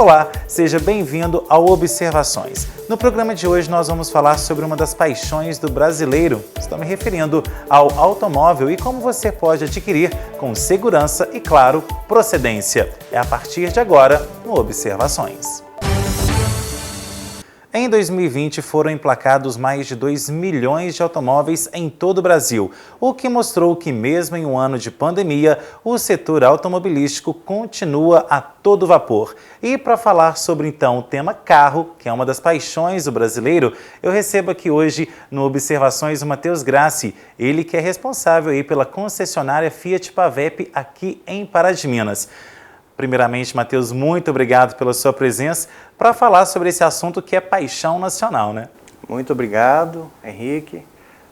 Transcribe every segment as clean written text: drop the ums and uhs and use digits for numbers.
Olá, seja bem-vindo ao Observações. No programa de hoje nós vamos falar sobre uma das paixões do brasileiro. Estou me referindo ao automóvel e como você pode adquirir com segurança e, claro, procedência. É a partir de agora no Observações. Em 2020, foram emplacados mais de 2 milhões de automóveis em todo o Brasil, o que mostrou que, mesmo em um ano de pandemia, o setor automobilístico continua a todo vapor. E para falar sobre, então, o tema carro, que é uma das paixões do brasileiro, eu recebo aqui hoje no Observações o Matheus Grassi, ele que é responsável aí pela concessionária Fiat Pavep aqui em Pará de Minas. Primeiramente, Matheus, muito obrigado pela sua presença para falar sobre esse assunto que é paixão nacional, né? Muito obrigado, Henrique,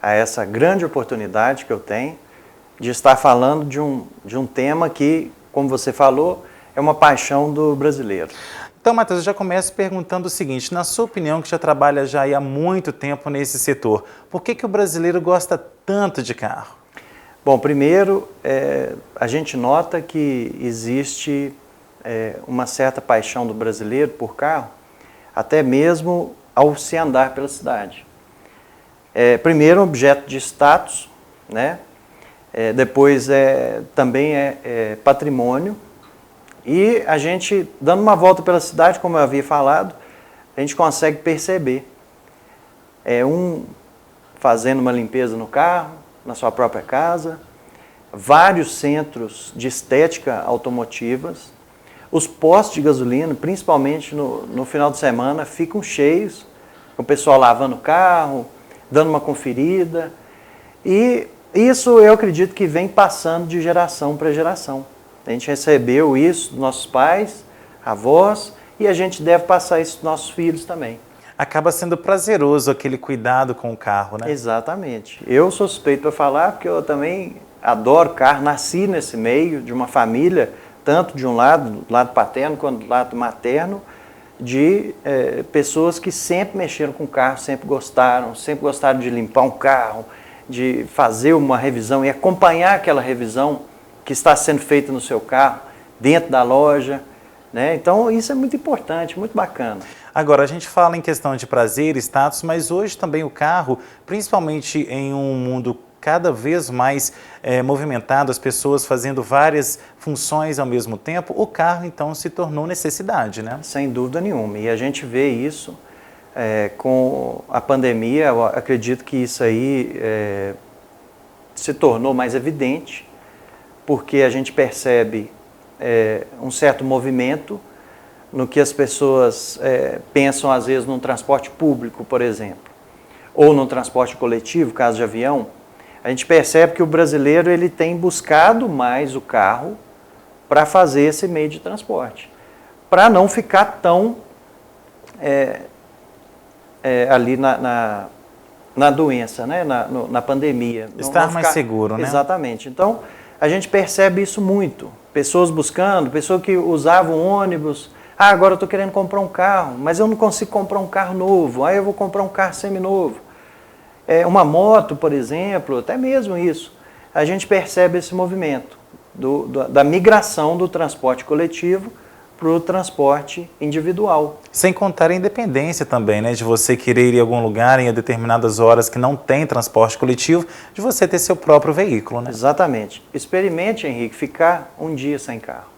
a essa grande oportunidade que eu tenho de estar falando de um tema que, como você falou, é uma paixão do brasileiro. Então, Matheus, eu já começo perguntando o seguinte, na sua opinião, que já trabalha já há muito tempo nesse setor, por que o brasileiro gosta tanto de carro? Bom, primeiro, a gente nota que existe uma certa paixão do brasileiro por carro, até mesmo ao se andar pela cidade. Primeiro, um objeto de status, né? Depois, também é patrimônio. E a gente, dando uma volta pela cidade, como eu havia falado, a gente consegue perceber. Fazendo uma limpeza no carro, na sua própria casa, vários centros de estética automotivas, os postos de gasolina, principalmente no final de semana, ficam cheios, com o pessoal lavando o carro, dando uma conferida, e isso eu acredito que vem passando de geração para geração. A gente recebeu isso dos nossos pais, avós, e a gente deve passar isso dos nossos filhos também. Acaba sendo prazeroso aquele cuidado com o carro, né? Exatamente. Eu sou suspeito para falar porque eu também adoro carro, nasci nesse meio de uma família, tanto de um lado, do lado paterno, quanto do lado materno, de pessoas que sempre mexeram com carro, sempre gostaram de limpar um carro, de fazer uma revisão e acompanhar aquela revisão que está sendo feita no seu carro, dentro da loja, né? Então isso é muito importante, muito bacana. Agora, a gente fala em questão de prazer, status, mas hoje também o carro, principalmente em um mundo cada vez mais movimentado, as pessoas fazendo várias funções ao mesmo tempo, o carro então se tornou necessidade, né? Sem dúvida nenhuma. E a gente vê isso com a pandemia, eu acredito que isso aí se tornou mais evidente, porque a gente percebe um certo movimento no que as pessoas pensam, às vezes, num transporte público, por exemplo, ou num transporte coletivo, caso de avião. A gente percebe que o brasileiro ele tem buscado mais o carro para fazer esse meio de transporte, para não ficar tão ali na doença, né? na pandemia. Estar não mais ficar... seguro, né? Exatamente. Então, a gente percebe isso muito. Pessoas buscando, pessoas que usavam ônibus. Agora eu estou querendo comprar um carro, mas eu não consigo comprar um carro novo. Aí eu vou comprar um carro seminovo. Uma moto, por exemplo, até mesmo isso. A gente percebe esse movimento da migração do transporte coletivo para o transporte individual. Sem contar a independência também, né? De você querer ir a algum lugar em determinadas horas que não tem transporte coletivo, de você ter seu próprio veículo, né? Exatamente. Experimente, Henrique, ficar um dia sem carro,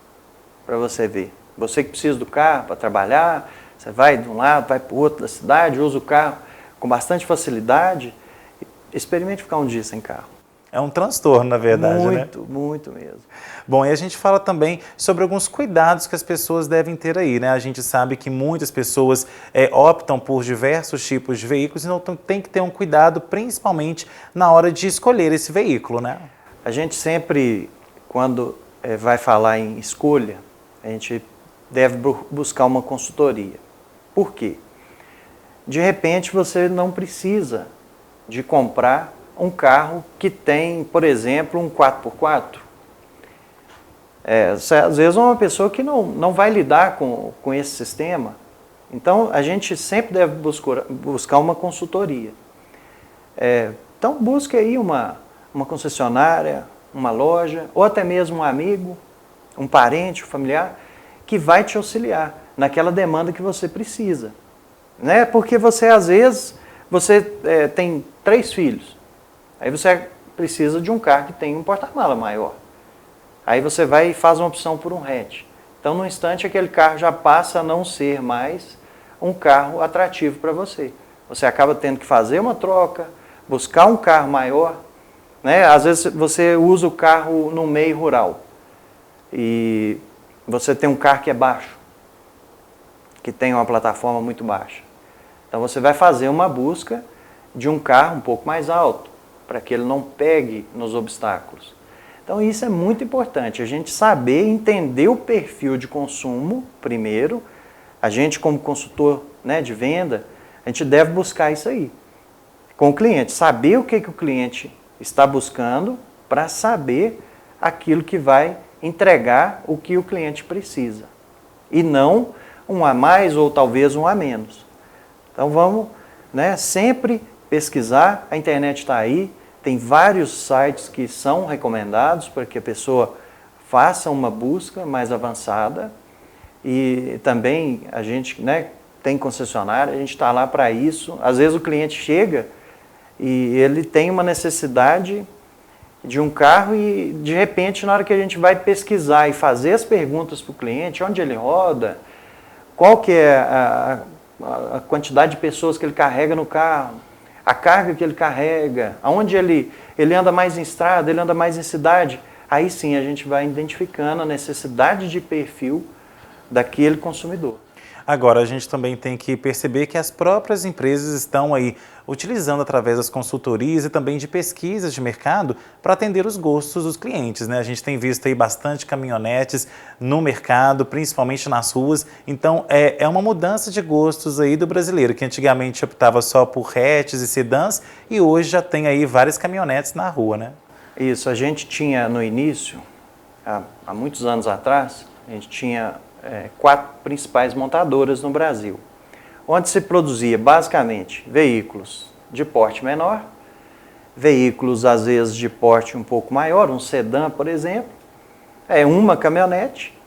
para você ver. Você que precisa do carro para trabalhar, você vai de um lado, vai para o outro da cidade, usa o carro com bastante facilidade, experimente ficar um dia sem carro. É um transtorno, na verdade, né? Muito, muito mesmo. Bom, e a gente fala também sobre alguns cuidados que as pessoas devem ter aí, né? A gente sabe que muitas pessoas optam por diversos tipos de veículos, então tem que ter um cuidado, principalmente na hora de escolher esse veículo, né? A gente sempre, quando vai falar em escolha, a gente deve buscar uma consultoria. Por quê? De repente você não precisa de comprar um carro que tem, por exemplo, um 4x4. Às vezes é uma pessoa que não vai lidar com esse sistema. Então, a gente sempre deve buscar uma consultoria. Então, busque aí uma concessionária, uma loja, ou até mesmo um amigo, um parente, um familiar, que vai te auxiliar. naquela demanda que você precisa. Né? Porque você, às vezes, tem 3 filhos. Aí você precisa de um carro que tenha um porta-mala maior. Aí você vai e faz uma opção por um hatch. Então, no instante, aquele carro já passa a não ser mais um carro atrativo para você. Você acaba tendo que fazer uma troca, buscar um carro maior. Né? Às vezes você usa o carro no meio rural e você tem um carro que é baixo, que tem uma plataforma muito baixa. Então você vai fazer uma busca de um carro um pouco mais alto, para que ele não pegue nos obstáculos. Então isso é muito importante, a gente saber entender o perfil de consumo primeiro. A gente, como consultor, né, de venda, a gente deve buscar isso aí com o cliente, saber o que o cliente está buscando para saber aquilo que vai entregar o que o cliente precisa. E não um a mais ou talvez um a menos. Então vamos, né, sempre pesquisar, a internet está aí, tem vários sites que são recomendados para que a pessoa faça uma busca mais avançada. E também a gente, né, tem concessionária, a gente está lá para isso. Às vezes o cliente chega e ele tem uma necessidade de um carro e, de repente, na hora que a gente vai pesquisar e fazer as perguntas para o cliente, onde ele roda, qual que é a quantidade de pessoas que ele carrega no carro, a carga que ele carrega, aonde ele anda mais em estrada, ele anda mais em cidade, aí sim a gente vai identificando a necessidade de perfil daquele consumidor. Agora, a gente também tem que perceber que as próprias empresas estão aí utilizando através das consultorias e também de pesquisas de mercado para atender os gostos dos clientes, né? A gente tem visto aí bastante caminhonetes no mercado, principalmente nas ruas. Então, é uma mudança de gostos aí do brasileiro, que antigamente optava só por hatches e sedãs e hoje já tem aí várias caminhonetes na rua, né? Isso, a gente tinha no início, há muitos anos atrás, a gente tinha 4 principais montadoras no Brasil, onde se produzia basicamente veículos de porte menor, veículos às vezes de porte um pouco maior, um sedã, por exemplo, uma caminhonete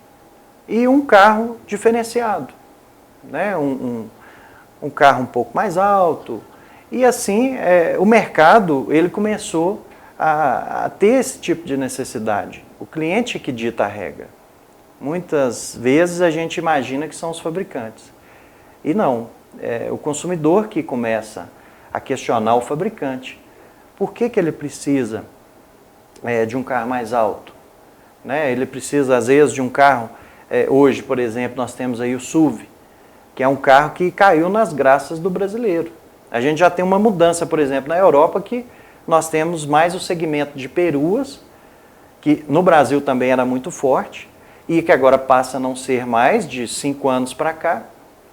e um carro diferenciado, né? Um carro um pouco mais alto. E assim o mercado ele começou a ter esse tipo de necessidade. O cliente que dita a regra. Muitas vezes a gente imagina que são os fabricantes. E não, é o consumidor que começa a questionar o fabricante. Por que ele precisa de um carro mais alto? Né? Ele precisa, às vezes, de um carro... hoje, por exemplo, nós temos aí o SUV, que é um carro que caiu nas graças do brasileiro. A gente já tem uma mudança, por exemplo, na Europa, que nós temos mais o segmento de peruas, que no Brasil também era muito forte, e que agora passa a não ser mais de 5 anos para cá,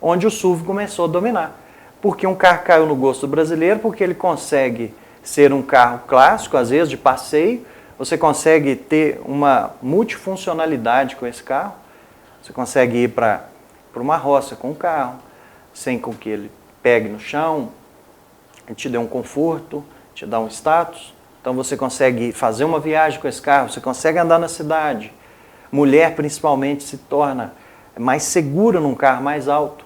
onde o SUV começou a dominar. Porque um carro caiu no gosto do brasileiro, porque ele consegue ser um carro clássico, às vezes de passeio, você consegue ter uma multifuncionalidade com esse carro, você consegue ir para uma roça com o carro, sem com que ele pegue no chão, ele te dê um conforto, te dá um status, então você consegue fazer uma viagem com esse carro, você consegue andar na cidade. Mulher, principalmente, se torna mais segura num carro mais alto.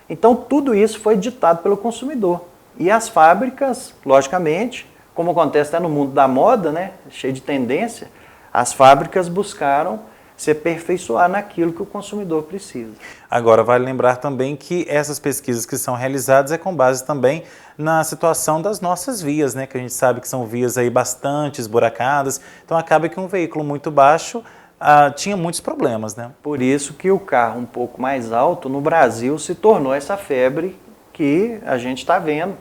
Então, tudo isso foi ditado pelo consumidor. E as fábricas, logicamente, como acontece até no mundo da moda, né, cheio de tendência, as fábricas buscaram se aperfeiçoar naquilo que o consumidor precisa. Agora, vale lembrar também que essas pesquisas que são realizadas com base também na situação das nossas vias, né, que a gente sabe que são vias aí bastante esburacadas, então acaba que um veículo muito baixo tinha muitos problemas, né? Por isso que o carro um pouco mais alto no Brasil se tornou essa febre que a gente está vendo.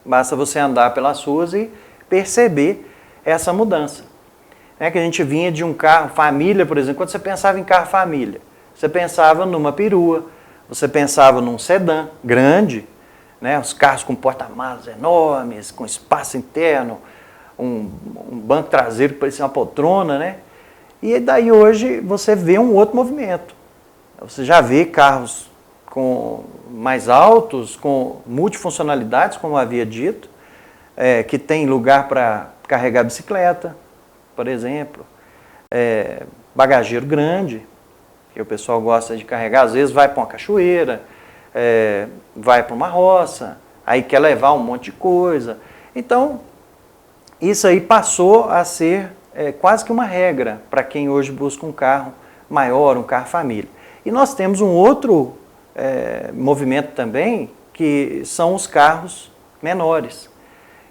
Basta você andar pelas ruas e perceber essa mudança. Que a gente vinha de um carro família, por exemplo, quando você pensava em carro família, você pensava numa perua, você pensava num sedã grande, né? Os carros com porta-malas enormes, com espaço interno, um banco traseiro que parecia uma poltrona, né? E daí hoje você vê um outro movimento. Você já vê carros mais altos, com multifuncionalidades, como eu havia dito, que tem lugar para carregar bicicleta, por exemplo, bagageiro grande, que o pessoal gosta de carregar, às vezes vai para uma cachoeira, vai para uma roça, aí quer levar um monte de coisa. Então, isso aí passou a ser quase que uma regra para quem hoje busca um carro maior, um carro família. E nós temos um outro movimento também, que são os carros menores,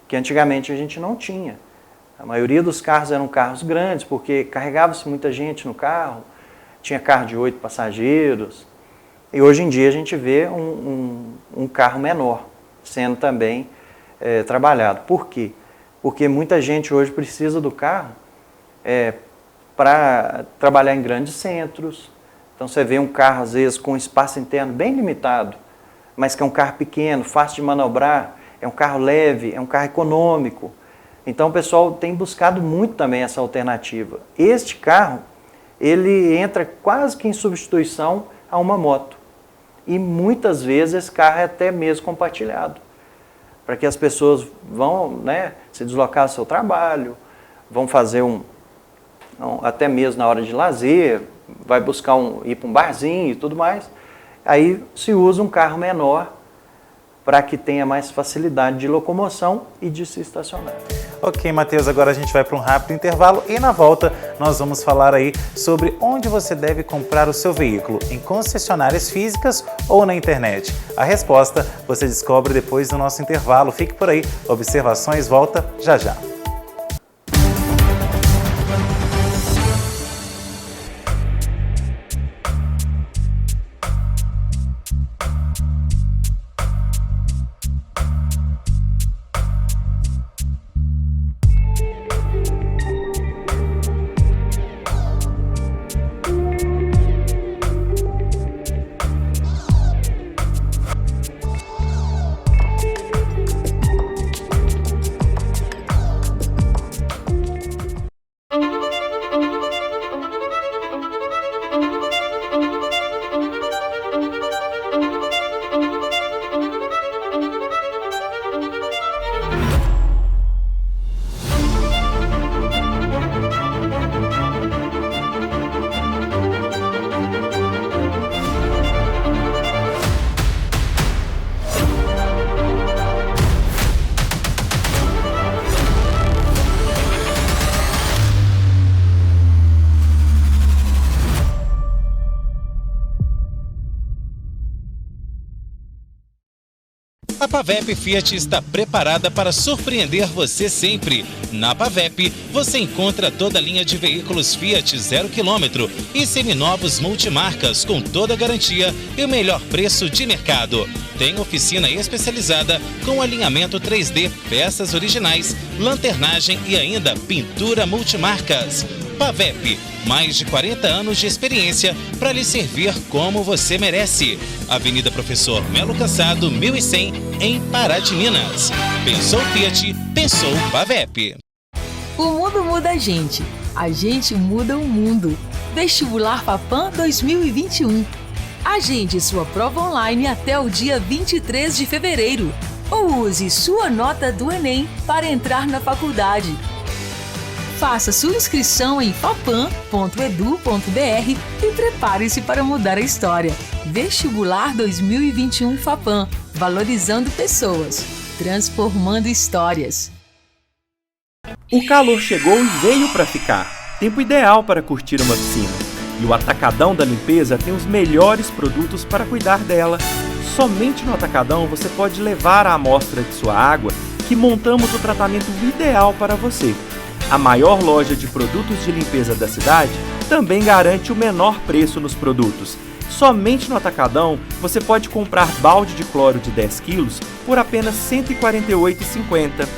que antigamente a gente não tinha. A maioria dos carros eram carros grandes, porque carregava-se muita gente no carro, tinha carro de 8 passageiros, e hoje em dia a gente vê um carro menor sendo também trabalhado. Por quê? Porque muita gente hoje precisa do carro para trabalhar em grandes centros. Então você vê um carro, às vezes, com espaço interno bem limitado, mas que é um carro pequeno, fácil de manobrar, é um carro leve, é um carro econômico. Então o pessoal tem buscado muito também essa alternativa. Este carro, ele entra quase que em substituição a uma moto. E muitas vezes esse carro é até mesmo compartilhado, para que as pessoas vão se deslocar ao seu trabalho, vão fazer até mesmo na hora de lazer, vai buscar ir para um barzinho e tudo mais. Aí se usa um carro menor para que tenha mais facilidade de locomoção e de se estacionar. Ok, Matheus, agora a gente vai para um rápido intervalo e na volta nós vamos falar aí sobre onde você deve comprar o seu veículo, em concessionárias físicas ou na internet. A resposta você descobre depois do nosso intervalo. Fique por aí, Observações volta já já. A Pavep Fiat está preparada para surpreender você sempre. Na Pavep, você encontra toda a linha de veículos Fiat 0 km e seminovos multimarcas com toda a garantia e o melhor preço de mercado. Tem oficina especializada com alinhamento 3D, peças originais, lanternagem e ainda pintura multimarcas. Pavep, mais de 40 anos de experiência para lhe servir como você merece. Avenida Professor Melo Cassado, 1100, em Pará de Minas. Pensou Fiat, pensou Pavep. O mundo muda a gente muda o mundo. Vestibular Fapam 2021. Agende sua prova online até o dia 23 de fevereiro. Ou use sua nota do Enem para entrar na faculdade. Faça sua inscrição em fapam.edu.br e prepare-se para mudar a história. Vestibular 2021 Fapam, valorizando pessoas, transformando histórias. O calor chegou e veio para ficar. Tempo ideal para curtir uma piscina. E o Atacadão da Limpeza tem os melhores produtos para cuidar dela. Somente no Atacadão você pode levar a amostra de sua água, que montamos o tratamento ideal para você. A maior loja de produtos de limpeza da cidade também garante o menor preço nos produtos. Somente no Atacadão você pode comprar balde de cloro de 10 quilos por apenas R$ 148,50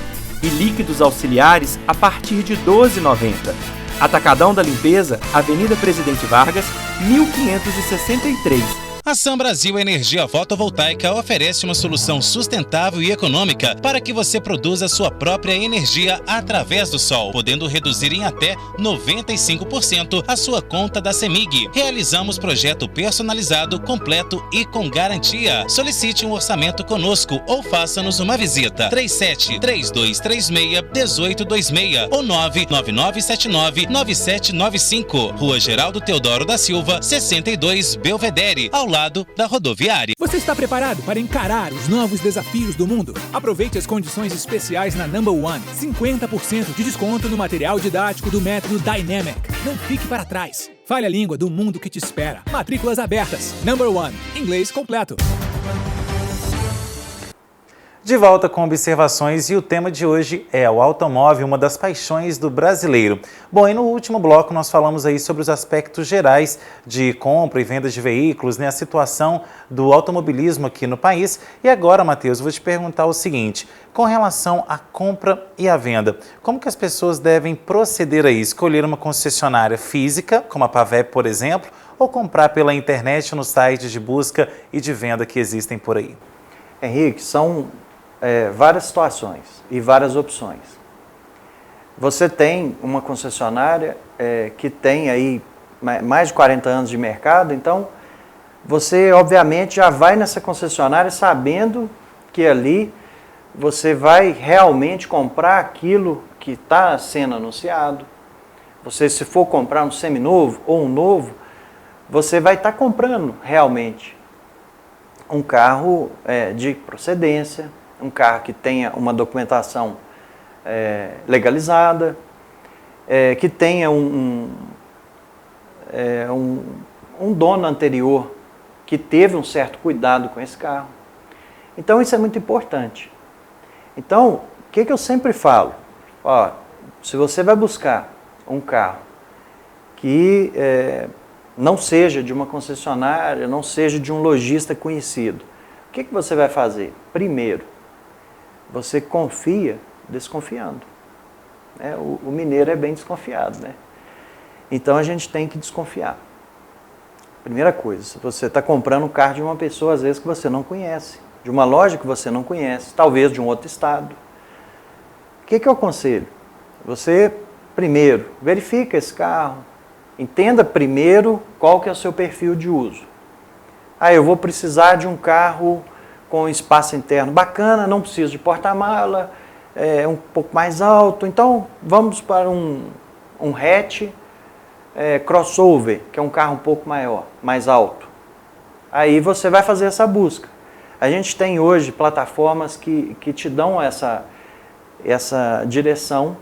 e líquidos auxiliares a partir de R$ 12,90. Atacadão da Limpeza, Avenida Presidente Vargas, 1563. A Sam Brasil Energia Fotovoltaica oferece uma solução sustentável e econômica para que você produza sua própria energia através do sol, podendo reduzir em até 95% a sua conta da CEMIG. Realizamos projeto personalizado, completo e com garantia. Solicite um orçamento conosco ou faça-nos uma visita. 37-3236-1826 ou 99979-9795. Rua Geraldo Teodoro da Silva, 62, Belvedere, ao lado da rodoviária. Você está preparado para encarar os novos desafios do mundo? Aproveite as condições especiais na Number One. 50% de desconto no material didático do método Dynamic. Não fique para trás. Fale a língua do mundo que te espera. Matrículas abertas. Number One. Inglês completo. De volta com observações, e o tema de hoje é o automóvel, uma das paixões do brasileiro. Bom, e no último bloco nós falamos aí sobre os aspectos gerais de compra e venda de veículos, né, a situação do automobilismo aqui no país. E agora, Matheus, eu vou te perguntar o seguinte, com relação à compra e à venda, como que as pessoas devem proceder aí? Escolher uma concessionária física, como a Pavep, por exemplo, ou comprar pela internet nos sites de busca e de venda que existem por aí? Henrique, são várias situações e várias opções. Você tem uma concessionária que tem aí mais de 40 anos de mercado, então você obviamente já vai nessa concessionária sabendo que ali você vai realmente comprar aquilo que está sendo anunciado. Você, se for comprar um seminovo ou um novo, você vai estar comprando realmente um carro de procedência, um carro que tenha uma documentação legalizada, que tenha um dono anterior que teve um certo cuidado com esse carro. Então isso é muito importante. Então, o que eu sempre falo? Ó, se você vai buscar um carro que não seja de uma concessionária, não seja de um lojista conhecido, o que você vai fazer? Primeiro, você confia desconfiando. O mineiro é bem desconfiado, né? Então a gente tem que desconfiar. Primeira coisa, se você está comprando um carro de uma pessoa, às vezes, que você não conhece, de uma loja que você não conhece, talvez de um outro estado. O que eu aconselho? Você, primeiro, verifica esse carro, entenda primeiro qual que é o seu perfil de uso. Eu vou precisar de um carro com espaço interno bacana, não preciso de porta-mala, um pouco mais alto, então vamos para um hatch crossover, que é um carro um pouco maior, mais alto. Aí você vai fazer essa busca. A gente tem hoje plataformas que te dão essa direção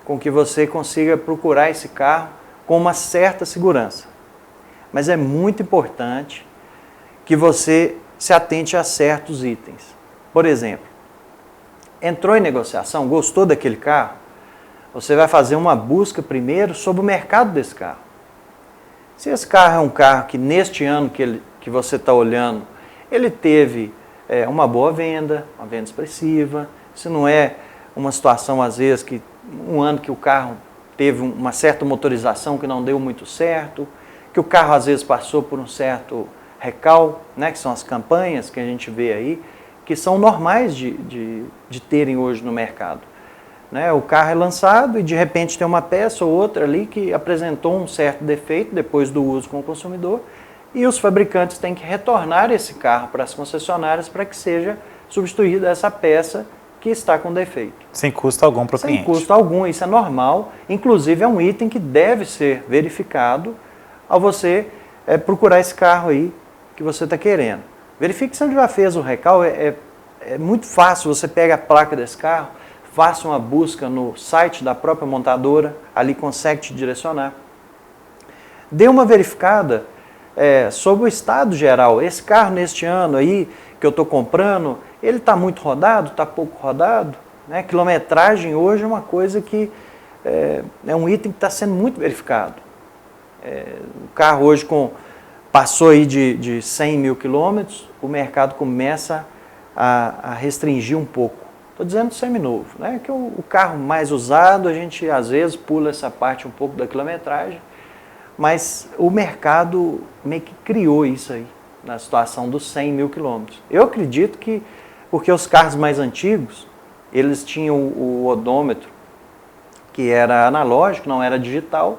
com que você consiga procurar esse carro com uma certa segurança. Mas é muito importante que você se atente a certos itens. Por exemplo, entrou em negociação, gostou daquele carro, você vai fazer uma busca primeiro sobre o mercado desse carro. Se esse carro é um carro que neste ano que você está olhando, ele teve uma boa venda, uma venda expressiva, se não é uma situação às vezes que um ano que o carro teve uma certa motorização que não deu muito certo, que o carro às vezes passou por um certo recal, né, que são as campanhas que a gente vê aí, que são normais de terem hoje no mercado. Né? O carro é lançado e de repente tem uma peça ou outra ali que apresentou um certo defeito depois do uso com o consumidor e os fabricantes têm que retornar esse carro para as concessionárias para que seja substituída essa peça que está com defeito. Sem custo algum para o cliente. Sem custo algum, isso é normal. Inclusive é um item que deve ser verificado ao você procurar esse carro aí que você está querendo. Verifique se ele já fez o recal, é muito fácil, você pega a placa desse carro, faça uma busca no site da própria montadora, ali consegue te direcionar. Dê uma verificada sobre o estado geral. Esse carro neste ano aí que eu estou comprando, ele está muito rodado, está pouco rodado? Né? Quilometragem hoje é uma coisa que é um item que está sendo muito verificado. O carro hoje passou aí de 100 mil quilômetros, o mercado começa a restringir um pouco. Estou dizendo seminovo, né? Que o carro mais usado, a gente às vezes pula essa parte um pouco da quilometragem, mas o mercado meio que criou isso aí. na situação dos 100 mil quilômetros. Eu acredito que, porque os carros mais antigos, eles tinham o odômetro, que era analógico, não era digital.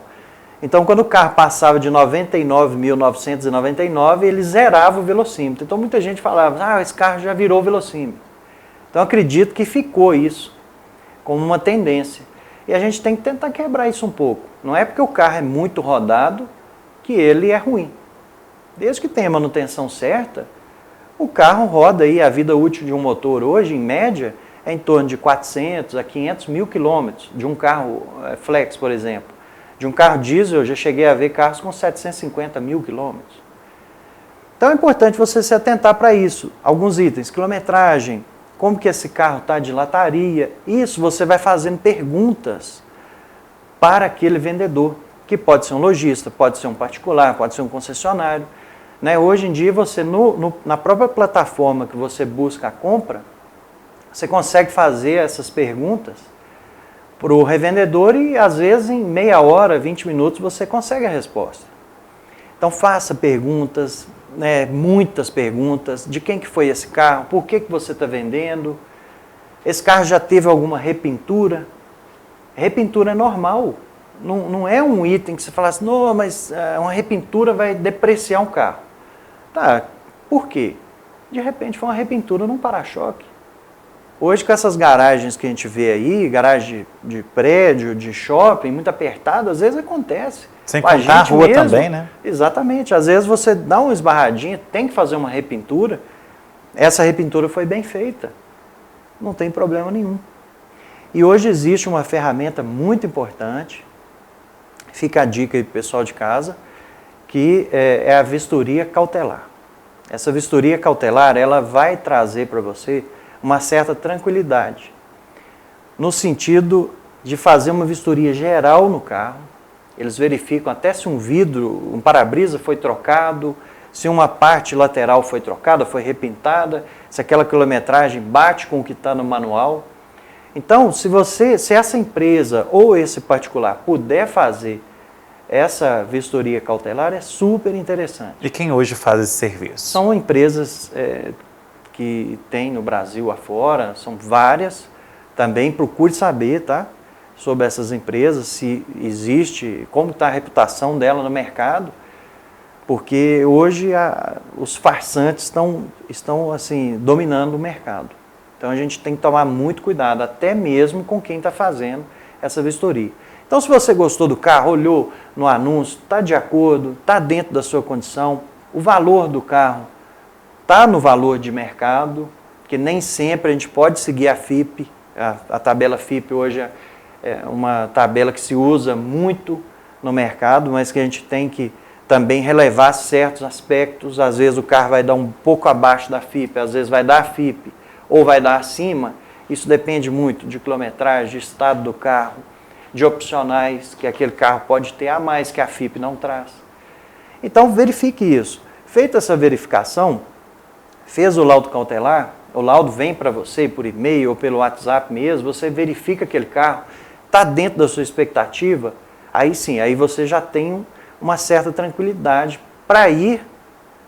Então, quando o carro passava de 99.999, ele zerava o velocímetro. Então, muita gente falava, esse carro já virou velocímetro. Então, acredito que ficou isso como uma tendência. E a gente tem que tentar quebrar isso um pouco. Não é porque o carro é muito rodado que ele é ruim. Desde que tenha manutenção certa, o carro roda aí, a vida útil de um motor hoje, em média, é em torno de 400 a 500 mil quilômetros, de um carro flex, por exemplo. De um carro diesel, eu já cheguei a ver carros com 750 mil quilômetros. Então é importante você se atentar para isso. Alguns itens, quilometragem, como que esse carro está de lataria. Isso você vai fazendo perguntas para aquele vendedor, que pode ser um lojista, pode ser um particular, pode ser um concessionário. Né? Hoje em dia, você na própria plataforma que você busca a compra, você consegue fazer essas perguntas para o revendedor e, às vezes, em meia hora, 20 minutos, você consegue a resposta. Então, faça perguntas, né, muitas perguntas, de quem que foi esse carro, por que você está vendendo, esse carro já teve alguma repintura? Repintura é normal, não é um item que você fala assim, não, mas uma repintura vai depreciar um carro. Tá, por quê? De repente foi uma repintura num para-choque. Hoje, com essas garagens que a gente vê aí, garagem de prédio, de shopping, muito apertado, às vezes acontece. Sem contar a rua mesmo, também, né? Exatamente. Às vezes você dá uma esbarradinha, tem que fazer uma repintura. Essa repintura foi bem feita. Não tem problema nenhum. E hoje existe uma ferramenta muito importante, fica a dica aí para o pessoal de casa, que é a vistoria cautelar. Essa vistoria cautelar, ela vai trazer para você uma certa tranquilidade, no sentido de fazer uma vistoria geral no carro. Eles verificam até se um vidro, um para-brisa foi trocado, se uma parte lateral foi trocada, foi repintada, se aquela quilometragem bate com o que está no manual. Então, se essa empresa ou esse particular puder fazer essa vistoria cautelar, é super interessante. E quem hoje faz esse serviço? São empresas que tem no Brasil afora, são várias. Também procure saber, tá, sobre essas empresas, se existe, como está a reputação dela no mercado, porque hoje os farsantes estão assim, dominando o mercado. Então a gente tem que tomar muito cuidado, até mesmo com quem está fazendo essa vistoria. Então, se você gostou do carro, olhou no anúncio, está de acordo, está dentro da sua condição, o valor do carro está no valor de mercado, que nem sempre a gente pode seguir a FIPE. A tabela FIPE hoje é uma tabela que se usa muito no mercado, mas que a gente tem que também relevar certos aspectos. Às vezes o carro vai dar um pouco abaixo da FIPE, às vezes vai dar a FIPE ou vai dar acima. Isso depende muito de quilometragem, de estado do carro, de opcionais que aquele carro pode ter a mais que a FIPE não traz. Então verifique isso. Feita essa verificação, fez o laudo cautelar, o laudo vem para você por e-mail ou pelo WhatsApp mesmo, você verifica aquele carro, está dentro da sua expectativa, aí sim, aí você já tem uma certa tranquilidade para ir,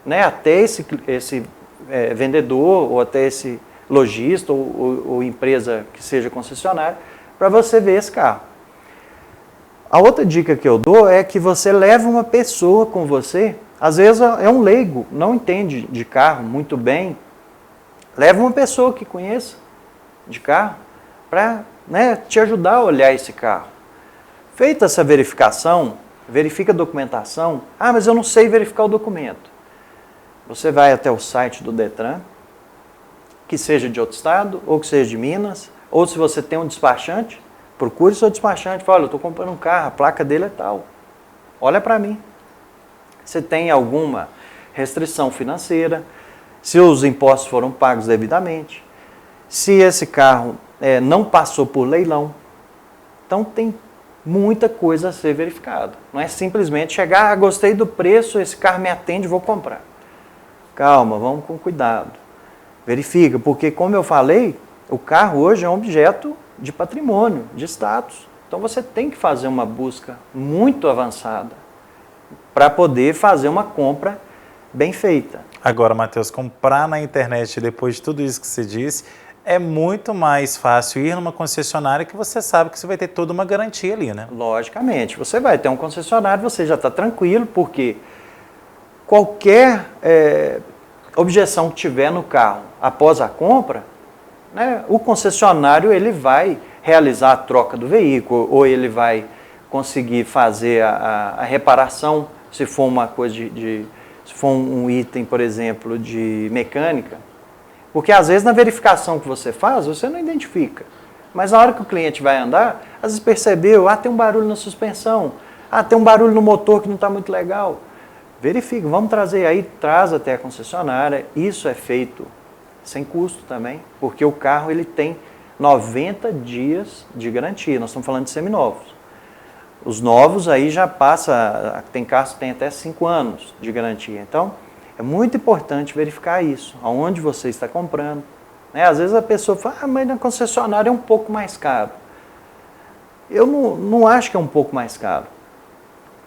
né, até esse vendedor ou até esse lojista ou empresa que seja concessionária, para você ver esse carro. A outra dica que eu dou é que você leve uma pessoa com você, às vezes é um leigo, não entende de carro muito bem, leva uma pessoa que conheça de carro para, né, te ajudar a olhar esse carro. Feita essa verificação, verifica a documentação. Ah, mas eu não sei verificar o documento. Você vai até o site do Detran, que seja de outro estado, ou que seja de Minas, ou se você tem um despachante, procure seu despachante, fala, olha, eu estou comprando um carro, a placa dele é tal. Olha para mim. Você tem alguma restrição financeira, se os impostos foram pagos devidamente, se esse carro não passou por leilão. Então tem muita coisa a ser verificada. Não é simplesmente chegar, gostei do preço, esse carro me atende, vou comprar. Calma, vamos com cuidado. Verifica, porque como eu falei, o carro hoje é um objeto de patrimônio, de status. Então você tem que fazer uma busca muito avançada para poder fazer uma compra bem feita. Agora, Matheus, comprar na internet, depois de tudo isso que você disse, é muito mais fácil ir numa concessionária que você sabe que você vai ter toda uma garantia ali, né? Logicamente, você vai ter um concessionário, você já está tranquilo, porque qualquer objeção que tiver no carro após a compra, né, o concessionário ele vai realizar a troca do veículo, ou ele vai conseguir fazer a reparação, se for uma coisa se for um item, por exemplo, de mecânica. Porque às vezes na verificação que você faz, você não identifica. Mas na hora que o cliente vai andar, às vezes percebeu, tem um barulho na suspensão, tem um barulho no motor que não está muito legal. Verifica, vamos trazer aí, traz até a concessionária. Isso é feito sem custo também, porque o carro ele tem 90 dias de garantia, nós estamos falando de seminovos. Os novos aí já passa, tem carros que tem até 5 anos de garantia. Então, é muito importante verificar isso, aonde você está comprando. Né? Às vezes a pessoa fala, mas na concessionária é um pouco mais caro. Eu não acho que é um pouco mais caro.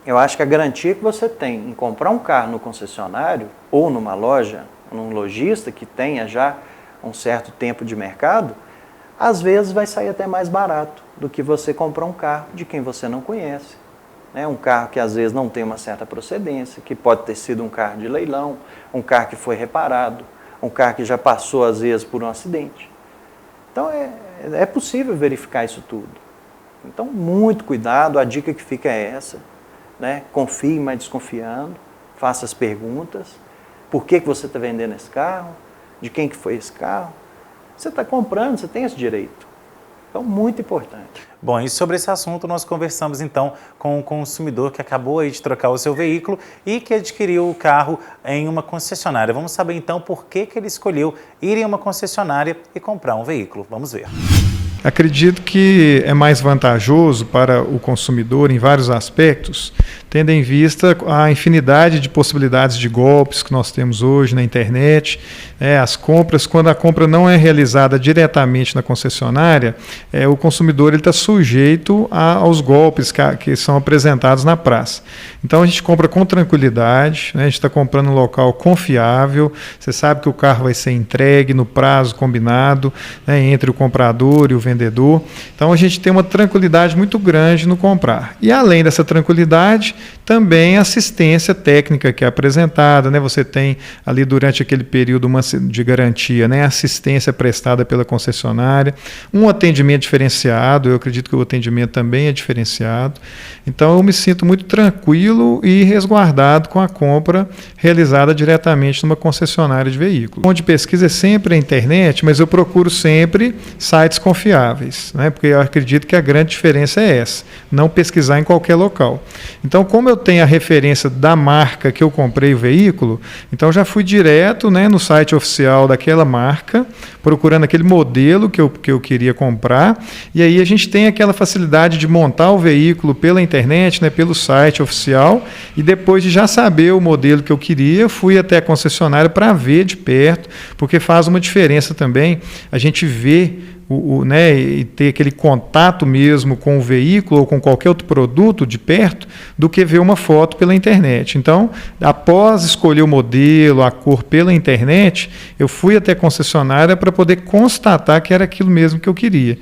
Eu acho que a garantia que você tem em comprar um carro no concessionário ou numa loja, num lojista que tenha já um certo tempo de mercado, às vezes vai sair até mais barato do que você comprar um carro de quem você não conhece. Né? Um carro que às vezes não tem uma certa procedência, que pode ter sido um carro de leilão, um carro que foi reparado, um carro que já passou às vezes por um acidente. Então é possível verificar isso tudo. Então muito cuidado, a dica que fica é essa. Né? Confie, mas desconfiando, faça as perguntas. Por que você está vendendo esse carro? De quem que foi esse carro? Você está comprando, você tem esse direito. Então, muito importante. Bom, e sobre esse assunto nós conversamos então com um consumidor que acabou aí de trocar o seu veículo e que adquiriu o carro em uma concessionária. Vamos saber então por que ele escolheu ir em uma concessionária e comprar um veículo. Vamos ver. Acredito que é mais vantajoso para o consumidor em vários aspectos, tendo em vista a infinidade de possibilidades de golpes que nós temos hoje na internet, as compras, quando a compra não é realizada diretamente na concessionária, o consumidor está sujeito aos golpes que são apresentados na praça. Então a gente compra com tranquilidade, a gente está comprando um local confiável, você sabe que o carro vai ser entregue no prazo combinado, entre o comprador e o vendedor. Então a gente tem uma tranquilidade muito grande no comprar. E além dessa tranquilidade, também a assistência técnica que é apresentada, você tem ali durante aquele período de garantia, assistência prestada pela concessionária, um atendimento diferenciado, eu acredito que o atendimento também é diferenciado. Então eu me sinto muito tranquilo e resguardado com a compra realizada diretamente numa concessionária de veículo. Onde pesquisa é sempre a internet, mas eu procuro sempre sites confiáveis, porque eu acredito que a grande diferença é essa, não pesquisar em qualquer local. Então, como eu tenho a referência da marca que eu comprei o veículo, então já fui direto no site oficial daquela marca, procurando aquele modelo que eu queria comprar, e aí a gente tem aquela facilidade de montar o veículo pela internet, pelo site oficial, e depois de já saber o modelo que eu queria, fui até a concessionária para ver de perto, porque faz uma diferença também a gente ver e ter aquele contato mesmo com o veículo ou com qualquer outro produto de perto, do que ver uma foto pela internet. Então, após escolher o modelo, a cor pela internet, eu fui até a concessionária para poder constatar que era aquilo mesmo que eu queria.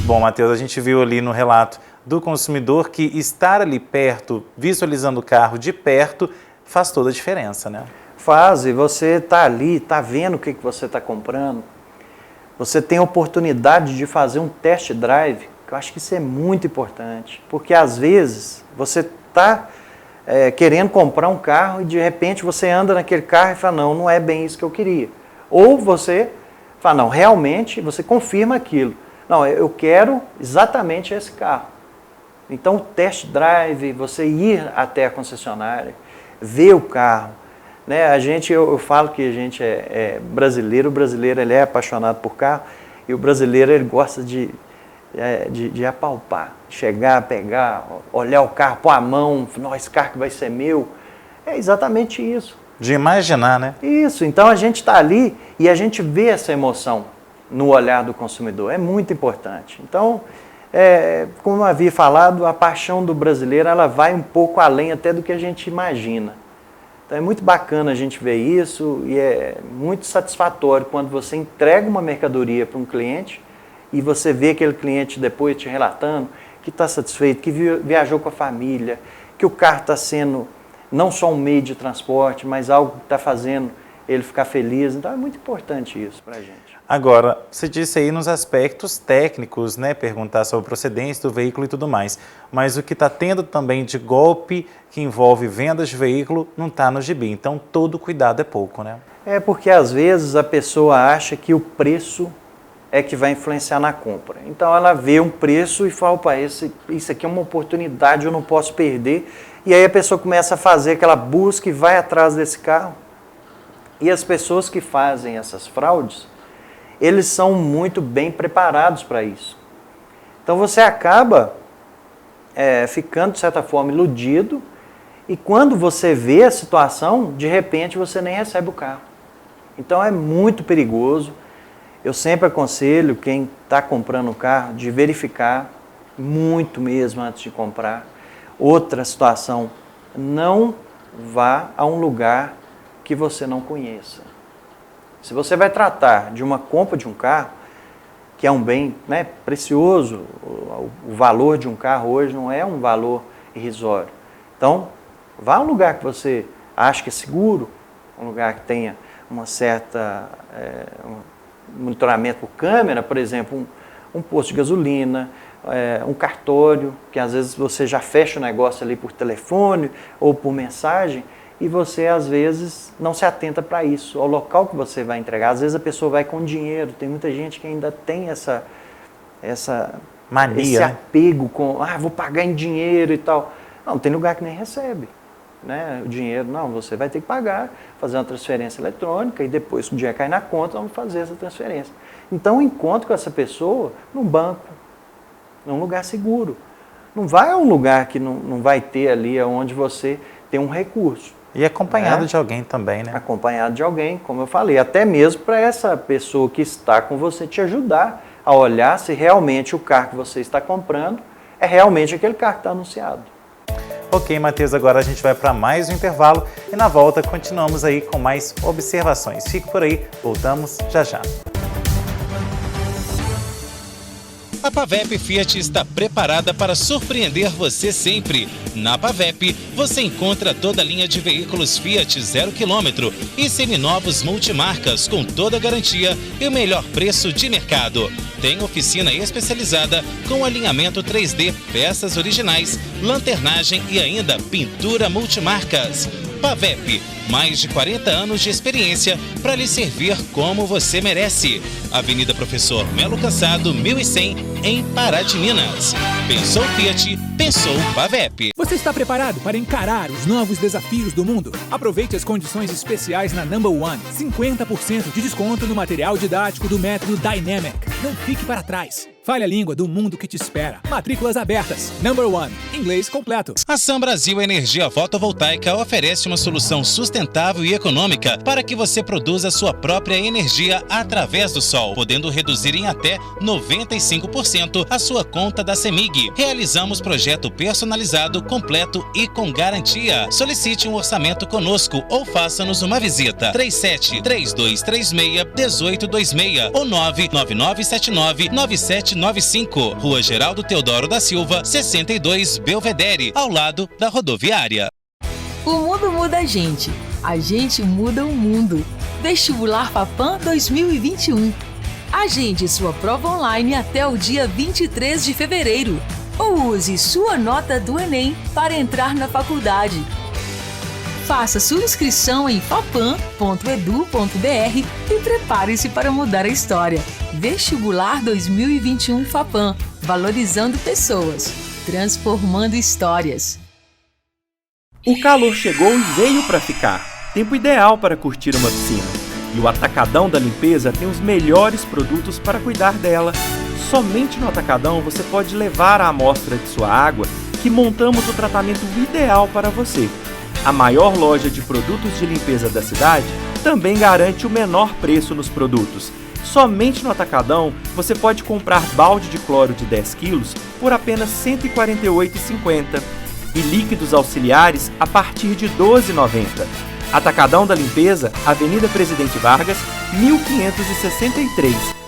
Bom, Matheus, a gente viu ali no relato do consumidor que estar ali perto, visualizando o carro de perto, faz toda a diferença, né? Faz, e você está ali, está vendo o que você está comprando. Você tem a oportunidade de fazer um test drive, que eu acho que isso é muito importante, porque às vezes você está querendo comprar um carro e de repente você anda naquele carro e fala, não é bem isso que eu queria. Ou você fala, não, realmente você confirma aquilo. Não, eu quero exatamente esse carro. Então o test drive, você ir até a concessionária, ver o carro, eu falo que a gente é brasileiro, o brasileiro ele é apaixonado por carro, e o brasileiro ele gosta de apalpar, chegar, pegar, olhar o carro, pôr a mão, esse carro que vai ser meu. É exatamente isso. De imaginar, né? Isso, então a gente está ali e a gente vê essa emoção no olhar do consumidor, é muito importante. Então, como eu havia falado, a paixão do brasileiro ela vai um pouco além até do que a gente imagina. Então é muito bacana a gente ver isso e é muito satisfatório quando você entrega uma mercadoria para um cliente e você vê aquele cliente depois te relatando que está satisfeito, que viajou com a família, que o carro está sendo não só um meio de transporte, mas algo que está fazendo ele ficar feliz. Então é muito importante isso para a gente. Agora, você disse aí nos aspectos técnicos, né, perguntar sobre a procedência do veículo e tudo mais, mas o que está tendo também de golpe que envolve vendas de veículo não está no gibi, então todo cuidado é pouco, né? É porque às vezes a pessoa acha que o preço é que vai influenciar na compra. Então ela vê um preço e fala, opa, isso aqui é uma oportunidade, eu não posso perder. E aí a pessoa começa a fazer aquela busca e vai atrás desse carro. E as pessoas que fazem essas fraudes, eles são muito bem preparados para isso. Então você acaba ficando, de certa forma, iludido, e quando você vê a situação, de repente você nem recebe o carro. Então é muito perigoso. Eu sempre aconselho quem está comprando o carro de verificar muito mesmo antes de comprar. Outra situação, não vá a um lugar que você não conheça. Se você vai tratar de uma compra de um carro, que é um bem, né, precioso, o valor de um carro hoje não é um valor irrisório. Então, vá a um lugar que você acha que é seguro, um lugar que tenha uma certa monitoramento por câmera, por exemplo, um posto de gasolina, um cartório, que às vezes você já fecha o negócio ali por telefone ou por mensagem, e você, às vezes, não se atenta para isso, ao local que você vai entregar. Às vezes a pessoa vai com dinheiro, tem muita gente que ainda tem essa mania, esse apego com, vou pagar em dinheiro e tal. Não, tem lugar que nem recebe, né? O dinheiro, não, você vai ter que pagar, fazer uma transferência eletrônica e depois, que o dinheiro cai na conta, vamos fazer essa transferência. Então, encontro com essa pessoa num banco, num lugar seguro. Não vai a um lugar que não vai ter ali onde você tem um recurso. E acompanhado de alguém também, né? Acompanhado de alguém, como eu falei, até mesmo para essa pessoa que está com você te ajudar a olhar se realmente o carro que você está comprando é realmente aquele carro que está anunciado. Ok, Matheus, agora a gente vai para mais um intervalo e na volta continuamos aí com mais observações. Fique por aí, voltamos já já. A Pavep Fiat está preparada para surpreender você sempre. Na Pavep, você encontra toda a linha de veículos Fiat 0 km e seminovos multimarcas com toda a garantia e o melhor preço de mercado. Tem oficina especializada com alinhamento 3D, peças originais, lanternagem e ainda pintura multimarcas. Pavep, mais de 40 anos de experiência para lhe servir como você merece. Avenida Professor Melo Cassado, 1100, em Pará de Minas. Pensou Fiat, pensou Pavep. Você está preparado para encarar os novos desafios do mundo? Aproveite as condições especiais na Number One. 50% de desconto no material didático do método Dynamic. Não fique para trás. Fale a língua do mundo que te espera. Matrículas abertas. Number One. Inglês completo. A Sam Brasil Energia Fotovoltaica oferece uma solução sustentável e econômica para que você produza sua própria energia através do sol, podendo reduzir em até 95% a sua conta da CEMIG. Realizamos projeto personalizado, completo e com garantia. Solicite um orçamento conosco ou faça-nos uma visita. 37-3236-1826 ou 99979-9795. Rua Geraldo Teodoro da Silva, 62, Belvedere, ao lado da rodoviária. O mundo muda a gente muda o mundo. Vestibular Fapam 2021. Agende sua prova online até o dia 23 de fevereiro ou use sua nota do Enem para entrar na faculdade. Faça sua inscrição em fapam.edu.br e prepare-se para mudar a história. Vestibular 2021 Fapam, valorizando pessoas, transformando histórias. O calor chegou e veio para ficar. Tempo ideal para curtir uma piscina. E o Atacadão da Limpeza tem os melhores produtos para cuidar dela. Somente no Atacadão você pode levar a amostra de sua água que montamos o tratamento ideal para você. A maior loja de produtos de limpeza da cidade também garante o menor preço nos produtos. Somente no Atacadão você pode comprar balde de cloro de 10 quilos por apenas R$ 148,50 e líquidos auxiliares a partir de R$ 12,90. Atacadão da Limpeza, Avenida Presidente Vargas, 1563.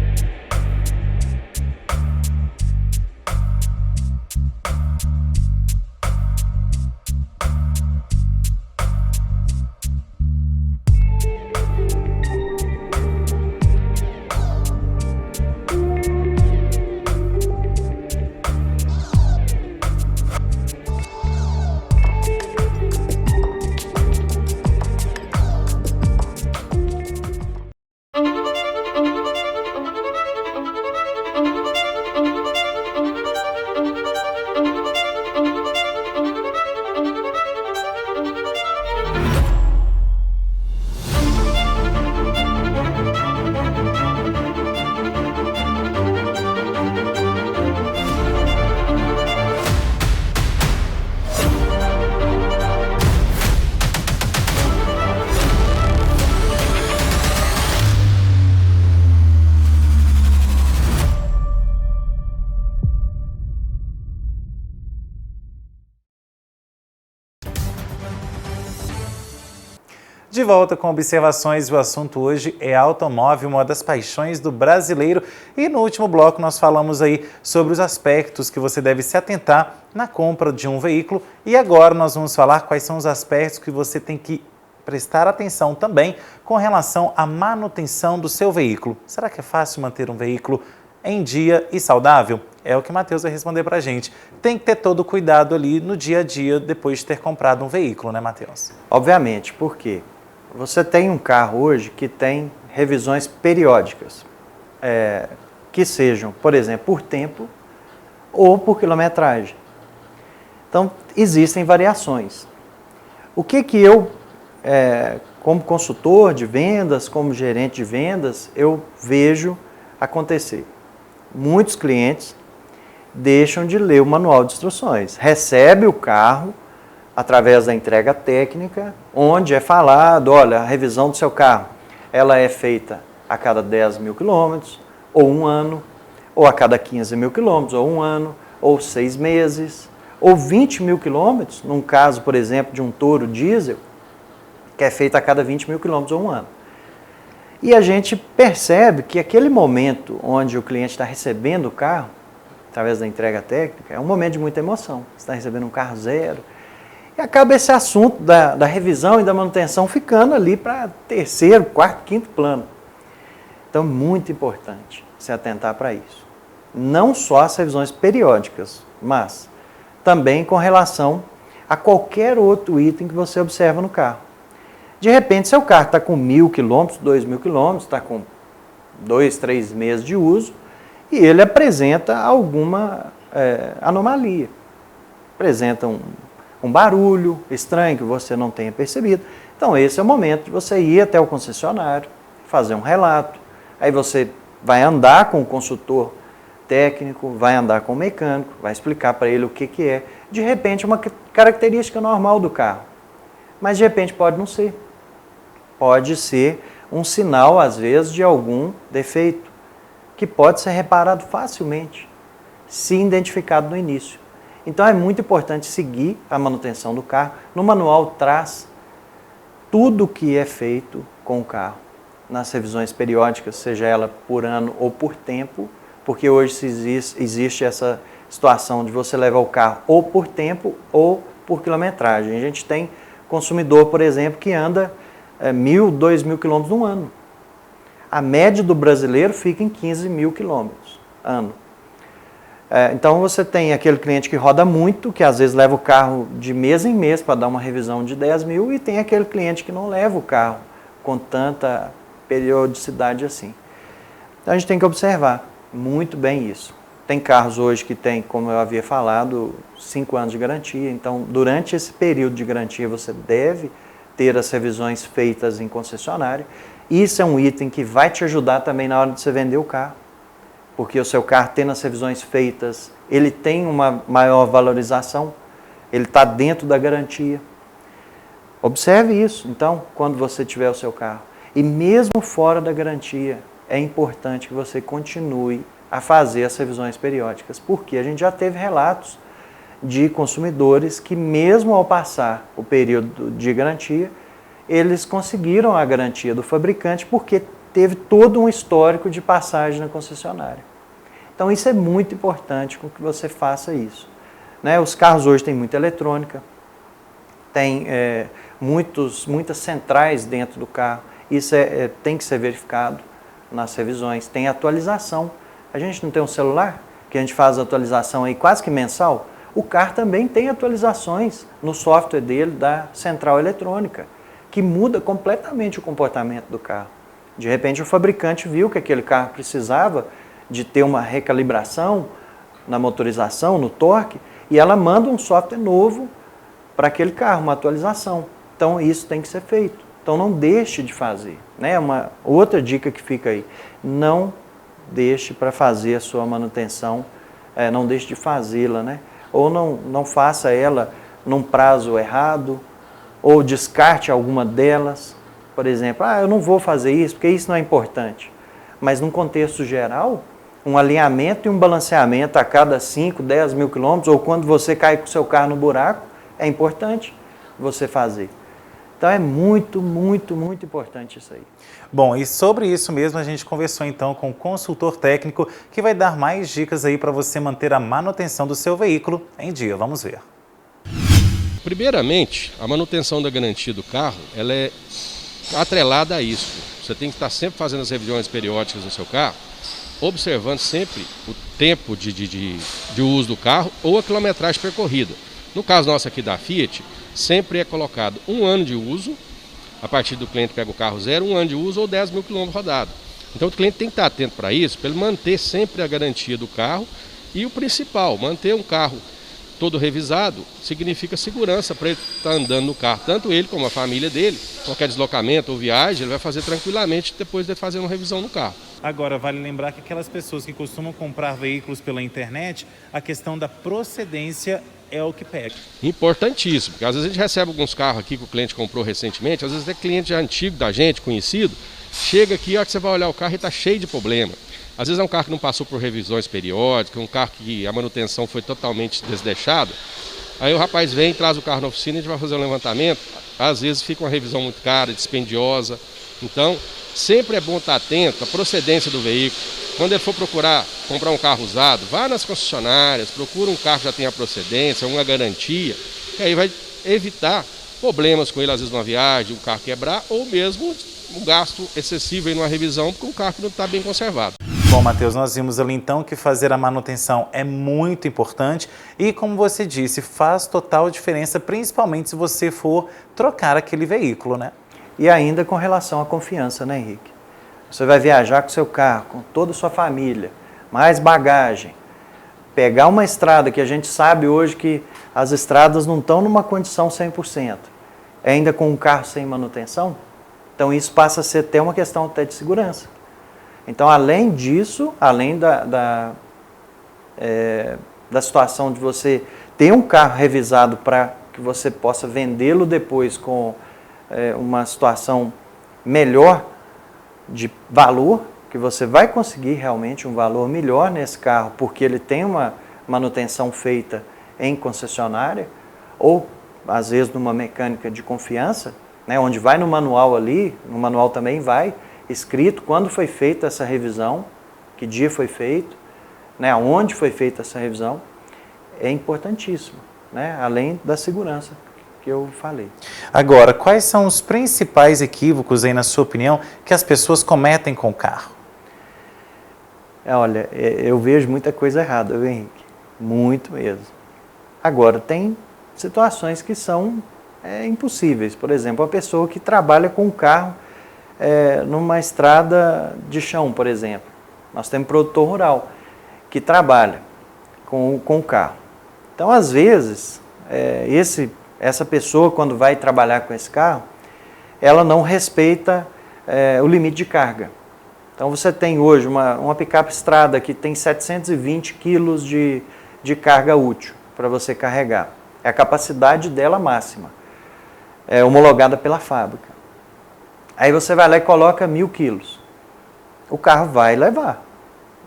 De volta com observações, o assunto hoje é automóvel, uma das paixões do brasileiro. E no último bloco nós falamos aí sobre os aspectos que você deve se atentar na compra de um veículo. E agora nós vamos falar quais são os aspectos que você tem que prestar atenção também com relação à manutenção do seu veículo. Será que é fácil manter um veículo em dia e saudável? É o que o Matheus vai responder para a gente. Tem que ter todo o cuidado ali no dia a dia depois de ter comprado um veículo, né, Matheus? Obviamente, por quê? Você tem um carro hoje que tem revisões periódicas, que sejam, por exemplo, por tempo ou por quilometragem. Então, existem variações. O que eu, como consultor de vendas, como gerente de vendas, eu vejo acontecer? Muitos clientes deixam de ler o manual de instruções, recebe o carro através da entrega técnica, onde é falado, olha, a revisão do seu carro, ela é feita a cada 10 mil quilômetros, ou um ano, ou a cada 15 mil quilômetros, ou um ano, ou 6 meses, ou 20 mil quilômetros, num caso, por exemplo, de um Toro diesel, que é feita a cada 20 mil quilômetros, ou um ano. E a gente percebe que aquele momento onde o cliente está recebendo o carro, através da entrega técnica, é um momento de muita emoção. Você está recebendo um carro zero, e acaba esse assunto da revisão e da manutenção ficando ali para terceiro, quarto, quinto plano. Então, muito importante se atentar para isso. Não só as revisões periódicas, mas também com relação a qualquer outro item que você observa no carro. De repente, seu carro está com 1.000 quilômetros, 2.000 quilômetros, está com 2, 3 meses de uso e ele apresenta alguma anomalia. Apresenta um barulho estranho que você não tenha percebido. Então, esse é o momento de você ir até o concessionário, fazer um relato. Aí você vai andar com o consultor técnico, vai andar com o mecânico, vai explicar para ele o que é. De repente, uma característica normal do carro. Mas, de repente, pode não ser. Pode ser um sinal, às vezes, de algum defeito, que pode ser reparado facilmente, se identificado no início. Então, é muito importante seguir a manutenção do carro. No manual traz tudo o que é feito com o carro, nas revisões periódicas, seja ela por ano ou por tempo, porque hoje existe essa situação de você levar o carro ou por tempo ou por quilometragem. A gente tem consumidor, por exemplo, que anda 1.000, 2.000 quilômetros no ano. A média do brasileiro fica em 15.000 quilômetros ano. Então você tem aquele cliente que roda muito, que às vezes leva o carro de mês em mês para dar uma revisão de 10 mil, e tem aquele cliente que não leva o carro com tanta periodicidade assim. Então a gente tem que observar muito bem isso. Tem carros hoje que tem, como eu havia falado, 5 anos de garantia. Então, durante esse período de garantia, você deve ter as revisões feitas em concessionária. Isso é um item que vai te ajudar também na hora de você vender o carro. Porque o seu carro tendo as revisões feitas, ele tem uma maior valorização, ele está dentro da garantia. Observe isso, então, quando você tiver o seu carro. E mesmo fora da garantia, é importante que você continue a fazer as revisões periódicas, porque a gente já teve relatos de consumidores que, mesmo ao passar o período de garantia, eles conseguiram a garantia do fabricante porque teve todo um histórico de passagem na concessionária. Então isso é muito importante com que você faça isso. Né? Os carros hoje têm muita eletrônica, tem muitas centrais dentro do carro, isso tem que ser verificado nas revisões. Tem atualização. A gente não tem um celular que a gente faz atualização aí quase que mensal? O carro também tem atualizações no software dele da central eletrônica, que muda completamente o comportamento do carro. De repente o fabricante viu que aquele carro precisava de ter uma recalibração na motorização, no torque, e ela manda um software novo para aquele carro, uma atualização. Então isso tem que ser feito. Então não deixe de fazer. Né? Uma outra dica que fica aí, não deixe para fazer a sua manutenção, não deixe de fazê-la, né? Ou não faça ela num prazo errado, ou descarte alguma delas. Por exemplo, eu não vou fazer isso porque isso não é importante. Mas num contexto geral, um alinhamento e um balanceamento a cada 5, 10 mil quilômetros, ou quando você cai com o seu carro no buraco, é importante você fazer. Então é muito, muito, muito importante isso aí. Bom, e sobre isso mesmo a gente conversou então com um consultor técnico que vai dar mais dicas aí para você manter a manutenção do seu veículo em dia. Vamos ver. Primeiramente, a manutenção da garantia do carro, ela é atrelada a isso. Você tem que estar sempre fazendo as revisões periódicas no seu carro, observando sempre o tempo de uso do carro ou a quilometragem percorrida. No caso nosso aqui da Fiat, sempre é colocado 1 ano de uso, a partir do cliente pega o carro zero, 1 ano de uso ou 10 mil quilômetros rodados. Então o cliente tem que estar atento para isso, para ele manter sempre a garantia do carro e o principal, manter um carro todo revisado significa segurança para ele estar andando no carro, tanto ele como a família dele, qualquer deslocamento ou viagem, ele vai fazer tranquilamente depois de fazer uma revisão no carro. Agora, vale lembrar que aquelas pessoas que costumam comprar veículos pela internet, a questão da procedência é o que pega. Importantíssimo, porque às vezes a gente recebe alguns carros aqui que o cliente comprou recentemente, às vezes é cliente antigo da gente, conhecido, chega aqui, a hora que você vai olhar o carro e está cheio de problema. Às vezes é um carro que não passou por revisões periódicas, um carro que a manutenção foi totalmente desdeixada. Aí o rapaz vem, traz o carro na oficina, a gente vai fazer um levantamento, às vezes fica uma revisão muito cara, dispendiosa. Então, sempre é bom estar atento à procedência do veículo. Quando ele for comprar um carro usado, vá nas concessionárias, procura um carro que já tenha procedência, uma garantia, que aí vai evitar problemas com ele, às vezes numa viagem, um carro quebrar, ou mesmo um gasto excessivo em uma revisão, porque um carro que não está bem conservado. Bom, Matheus, nós vimos ali então que fazer a manutenção é muito importante e, como você disse, faz total diferença, principalmente se você for trocar aquele veículo, né? E ainda com relação à confiança, né, Henrique? Você vai viajar com seu carro, com toda a sua família, mais bagagem, pegar uma estrada que a gente sabe hoje que as estradas não estão numa condição 100%, ainda com um carro sem manutenção, então isso passa a ser até uma questão até de segurança. Então, além disso, além da situação de você ter um carro revisado para que você possa vendê-lo depois com uma situação melhor de valor, que você vai conseguir realmente um valor melhor nesse carro, porque ele tem uma manutenção feita em concessionária, ou às vezes numa mecânica de confiança, né, onde vai no manual ali, no manual também vai escrito quando foi feita essa revisão, que dia foi feito, né, onde foi feita essa revisão, é importantíssimo, né, além da segurança que eu falei. Agora, quais são os principais equívocos aí, na sua opinião, que as pessoas cometem com o carro? Olha, eu vejo muita coisa errada, viu, Henrique? Muito mesmo. Agora, tem situações que são impossíveis. Por exemplo, a pessoa que trabalha com o carro numa estrada de chão, por exemplo. Nós temos produtor rural que trabalha com o carro. Então, às vezes, essa pessoa, quando vai trabalhar com esse carro, ela não respeita o limite de carga. Então, você tem hoje uma picape estrada que tem 720 quilos de carga útil para você carregar. É a capacidade dela máxima, homologada pela fábrica. Aí você vai lá e coloca 1.000 quilos. O carro vai levar,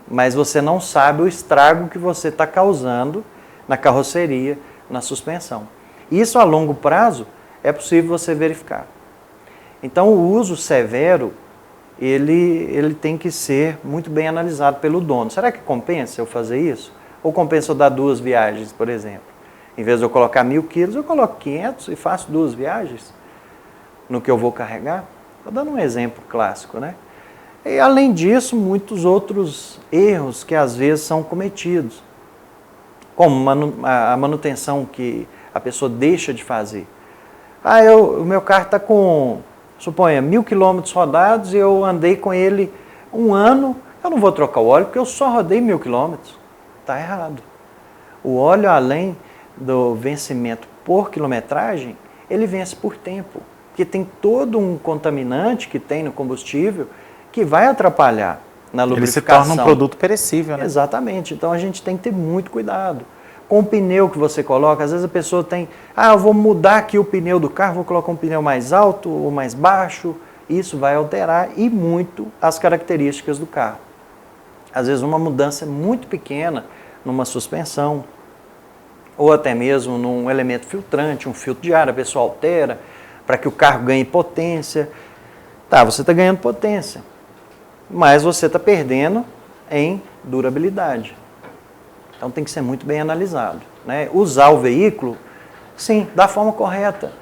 mas você não sabe o estrago que você está causando na carroceria, na suspensão. Isso a longo prazo é possível você verificar. Então, o uso severo, ele tem que ser muito bem analisado pelo dono. Será que compensa eu fazer isso? Ou compensa eu dar 2 viagens, por exemplo? Em vez de eu colocar 1.000 quilos, eu coloco 500 e faço 2 viagens no que eu vou carregar? Estou dando um exemplo clássico, né? E, além disso, muitos outros erros que às vezes são cometidos, como a manutenção que a pessoa deixa de fazer. O meu carro está com, suponha, 1.000 quilômetros rodados e eu andei com ele 1 ano, eu não vou trocar o óleo porque eu só rodei 1.000 quilômetros. Está errado. O óleo, além do vencimento por quilometragem, ele vence por tempo, porque tem todo um contaminante que tem no combustível que vai atrapalhar na lubrificação. Ele se torna um produto perecível, né? Exatamente. Então a gente tem que ter muito cuidado. Com o pneu que você coloca, às vezes a pessoa tem, eu vou mudar aqui o pneu do carro, vou colocar um pneu mais alto ou mais baixo. Isso vai alterar e muito as características do carro. Às vezes uma mudança muito pequena numa suspensão, ou até mesmo num elemento filtrante, um filtro de ar, a pessoa altera para que o carro ganhe potência. Você está ganhando potência, mas você está perdendo em durabilidade. Então tem que ser muito bem analisado, né? Usar o veículo, sim, da forma correta.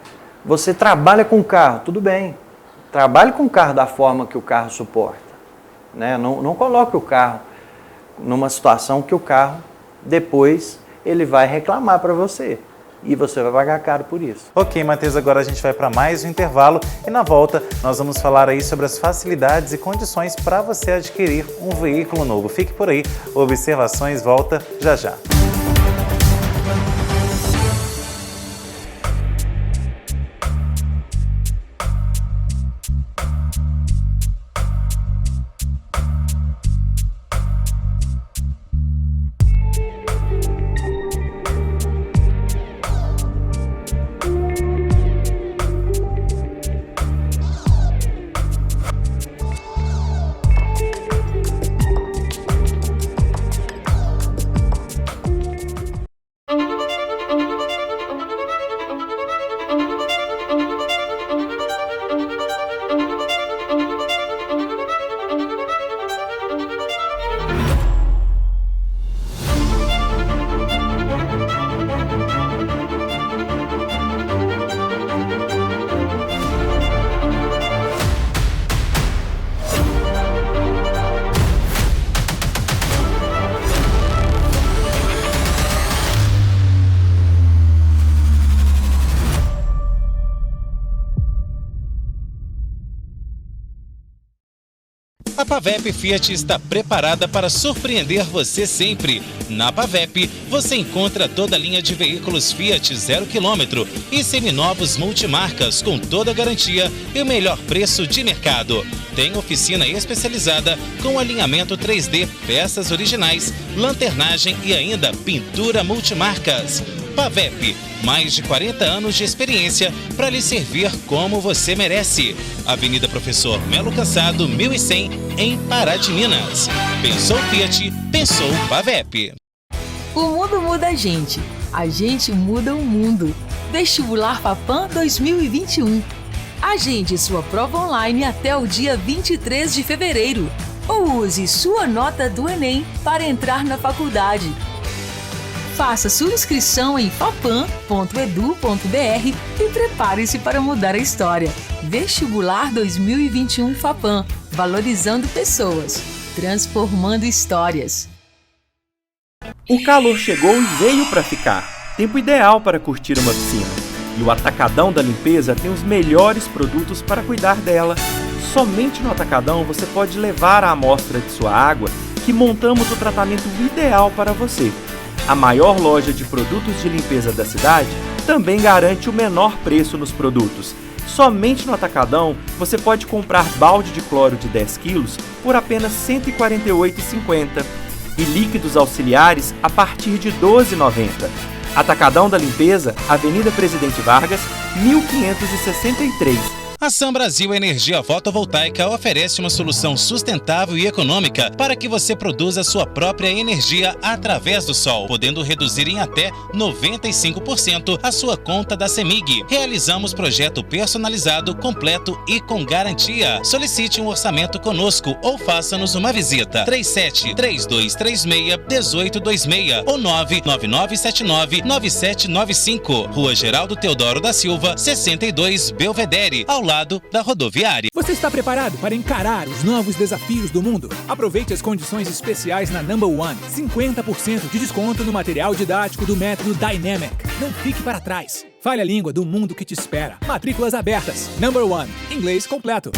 Você trabalha com o carro, tudo bem. Trabalhe com o carro da forma que o carro suporta, né? Não coloque o carro numa situação que o carro, depois, ele vai reclamar para você. E você vai pagar caro por isso. Ok, Matheus, agora a gente vai para mais um intervalo e na volta nós vamos falar aí sobre as facilidades e condições para você adquirir um veículo novo. Fique por aí, Observações volta já já. A Pavep Fiat está preparada para surpreender você sempre. Na Pavep, você encontra toda a linha de veículos Fiat 0 km e seminovos multimarcas com toda a garantia e o melhor preço de mercado. Tem oficina especializada com alinhamento 3D, peças originais, lanternagem e ainda pintura multimarcas. Pavep, mais de 40 anos de experiência para lhe servir como você merece. Avenida Professor Melo Cansado, 1100, em Pará de Minas. Pensou Fiat, pensou Pavep. O mundo muda a gente muda o mundo. Vestibular Fapam 2021. Agende sua prova online até o dia 23 de fevereiro. Ou use sua nota do Enem para entrar na faculdade. Faça sua inscrição em fapam.edu.br e prepare-se para mudar a história. Vestibular 2021 Fapam, valorizando pessoas, transformando histórias. O calor chegou e veio para ficar. Tempo ideal para curtir uma piscina. E o Atacadão da Limpeza tem os melhores produtos para cuidar dela. Somente no Atacadão você pode levar a amostra de sua água que montamos o tratamento ideal para você. A maior loja de produtos de limpeza da cidade também garante o menor preço nos produtos. Somente no Atacadão você pode comprar balde de cloro de 10 quilos por apenas R$ 148,50 e líquidos auxiliares a partir de R$ 12,90. Atacadão da Limpeza, Avenida Presidente Vargas, 1563, A Sam Brasil Energia Fotovoltaica oferece uma solução sustentável e econômica para que você produza sua própria energia através do sol, podendo reduzir em até 95% a sua conta da CEMIG. Realizamos projeto personalizado, completo e com garantia. Solicite um orçamento conosco ou faça-nos uma visita. 37-3236-1826 ou 99979-9795. Rua Geraldo Teodoro da Silva, 62, Belvedere, ao lado da rodoviária. Você está preparado para encarar os novos desafios do mundo? Aproveite as condições especiais na Number One. 50% de desconto no material didático do método Dynamic. Não fique para trás. Fale a língua do mundo que te espera. Matrículas abertas. Number One. Inglês completo.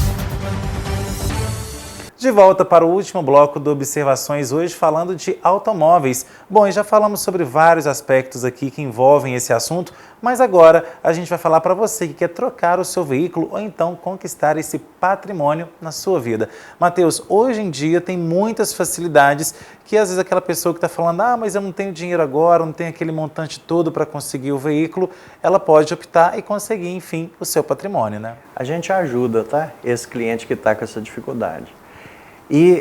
De volta para o último bloco do Observações, hoje falando de automóveis. Bom, e já falamos sobre vários aspectos aqui que envolvem esse assunto, mas agora a gente vai falar para você que quer trocar o seu veículo ou então conquistar esse patrimônio na sua vida. Matheus, hoje em dia tem muitas facilidades que às vezes aquela pessoa que está falando, mas eu não tenho dinheiro agora, não tenho aquele montante todo para conseguir o veículo, ela pode optar e conseguir, enfim, o seu patrimônio, né? A gente ajuda, tá? Esse cliente que está com essa dificuldade. E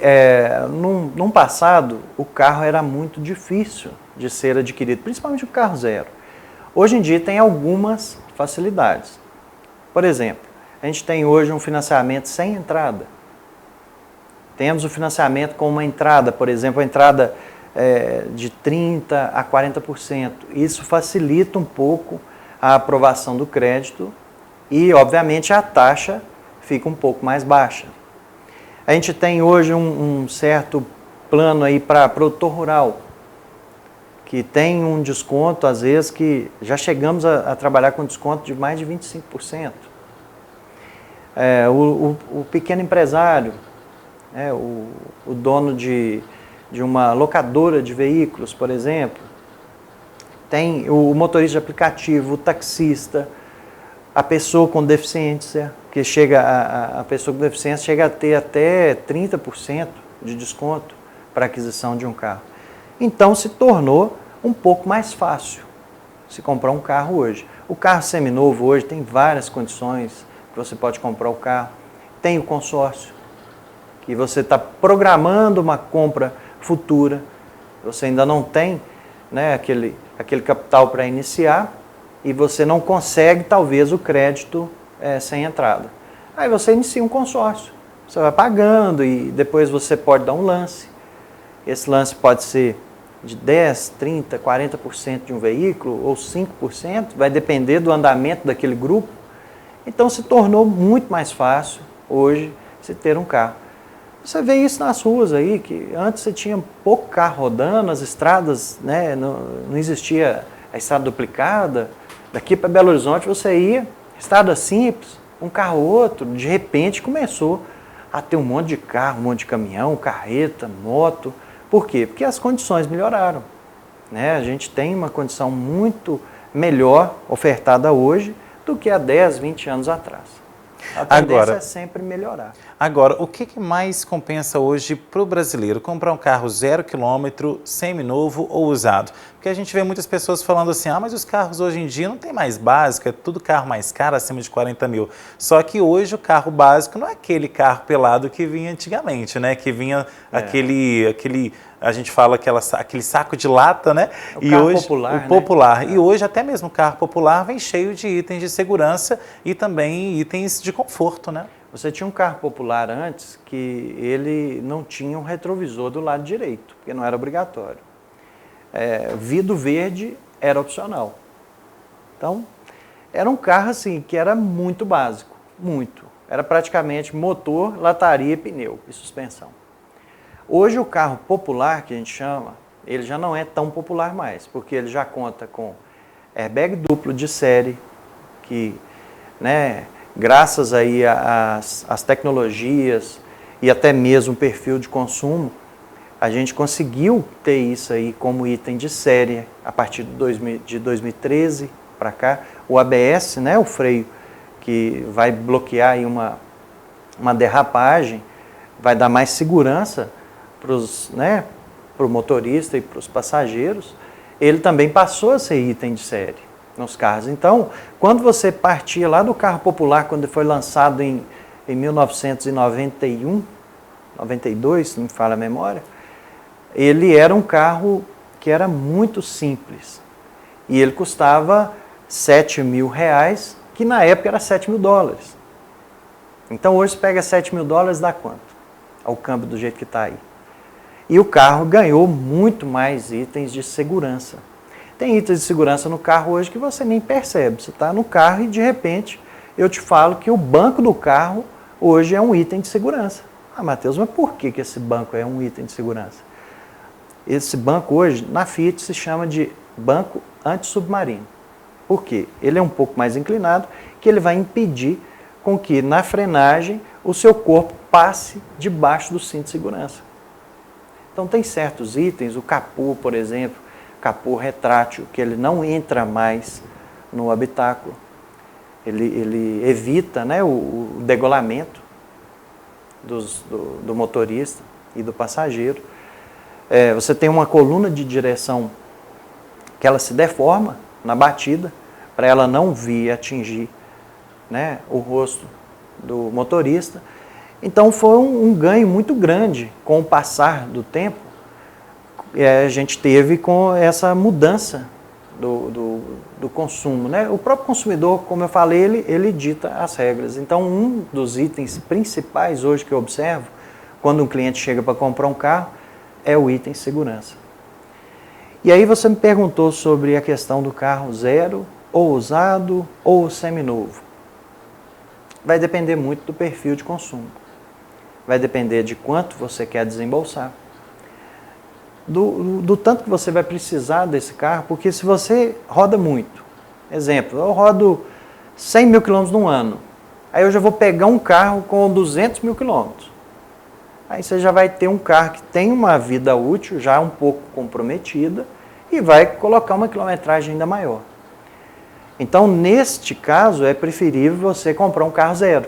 num passado, o carro era muito difícil de ser adquirido, principalmente o carro zero. Hoje em dia tem algumas facilidades. Por exemplo, a gente tem hoje um financiamento sem entrada. Temos o financiamento com uma entrada, por exemplo, a entrada de 30% a 40%. Isso facilita um pouco a aprovação do crédito e, obviamente, a taxa fica um pouco mais baixa. A gente tem hoje um certo plano aí para produtor rural, que tem um desconto, às vezes, que já chegamos a trabalhar com desconto de mais de 25%. O pequeno empresário, o dono de uma locadora de veículos, por exemplo, tem o motorista de aplicativo, o taxista, a pessoa com deficiência, que a pessoa com deficiência chega a ter até 30% de desconto para a aquisição de um carro. Então se tornou um pouco mais fácil se comprar um carro hoje. O carro seminovo hoje tem várias condições que você pode comprar o carro. Tem o consórcio, que você está programando uma compra futura, você ainda não tem, né, aquele capital para iniciar, e você não consegue, talvez, o crédito sem entrada. Aí você inicia um consórcio. Você vai pagando e depois você pode dar um lance. Esse lance pode ser de 10%, 30%, 40% de um veículo ou 5%, vai depender do andamento daquele grupo. Então se tornou muito mais fácil hoje se ter um carro. Você vê isso nas ruas aí, que antes você tinha pouco carro rodando, as estradas, né, não existia a estrada duplicada. Daqui para Belo Horizonte você ia, estrada simples, um carro ou outro, de repente começou a ter um monte de carro, um monte de caminhão, carreta, moto. Por quê? Porque as condições melhoraram, né? A gente tem uma condição muito melhor ofertada hoje do que há 10, 20 anos atrás. A tendência é sempre melhorar. Agora, o que mais compensa hoje para o brasileiro? Comprar um carro 0 km, seminovo ou usado? Porque a gente vê muitas pessoas falando assim, mas os carros hoje em dia não tem mais básico, é tudo carro mais caro, acima de 40 mil. Só que hoje o carro básico não é aquele carro pelado que vinha antigamente, né? Que vinha aquele a gente fala aquele saco de lata, né? O carro popular, o popular. E hoje até mesmo o carro popular vem cheio de itens de segurança e também itens de conforto, né? Você tinha um carro popular antes que ele não tinha um retrovisor do lado direito, porque não era obrigatório. Vidro verde era opcional. Então, era um carro assim que era muito básico, muito. Era praticamente motor, lataria e pneu e suspensão. Hoje o carro popular, que a gente chama, ele já não é tão popular mais, porque ele já conta com airbag duplo de série, que, né, graças aí às tecnologias e até mesmo o perfil de consumo, a gente conseguiu ter isso aí como item de série a partir de 2013 para cá. O ABS, né, o freio que vai bloquear aí uma derrapagem, vai dar mais segurança para o motorista e para os passageiros. Ele também passou a ser item de série. nos carros. Então, quando você partia lá do carro popular, quando foi lançado em 1991, 92, se não me falha a memória, ele era um carro que era muito simples. E ele custava R$7.000, que na época era $7.000. Então hoje você pega $7.000, dá quanto? Ao câmbio do jeito que está aí. E o carro ganhou muito mais itens de segurança. Tem itens de segurança no carro hoje que você nem percebe. Você está no carro e de repente eu te falo que o banco do carro hoje é um item de segurança. Ah, Matheus, mas por que esse banco é um item de segurança? Esse banco hoje, na Fiat, se chama de banco antissubmarino. Por quê? Ele é um pouco mais inclinado, que ele vai impedir com que na frenagem o seu corpo passe debaixo do cinto de segurança. Então tem certos itens, o capô, por exemplo, capô retrátil, que ele não entra mais no habitáculo. Ele evita, né, o degolamento do motorista e do passageiro. Você tem uma coluna de direção que ela se deforma na batida, para ela não vir atingir, né, o rosto do motorista. Então foi um ganho muito grande com o passar do tempo. A gente teve com essa mudança do consumo, né? O próprio consumidor, como eu falei, ele dita as regras. Então um dos itens principais hoje que eu observo, quando um cliente chega para comprar um carro, é o item segurança. E aí você me perguntou sobre a questão do carro zero, ou usado, ou seminovo. Vai depender muito do perfil de consumo. Vai depender de quanto você quer desembolsar. Do tanto que você vai precisar desse carro, porque se você roda muito, exemplo, eu rodo 100 mil quilômetros num ano, aí eu já vou pegar um carro com 200 mil quilômetros. Aí você já vai ter um carro que tem uma vida útil já um pouco comprometida e vai colocar uma quilometragem ainda maior. Então, neste caso, é preferível você comprar um carro zero.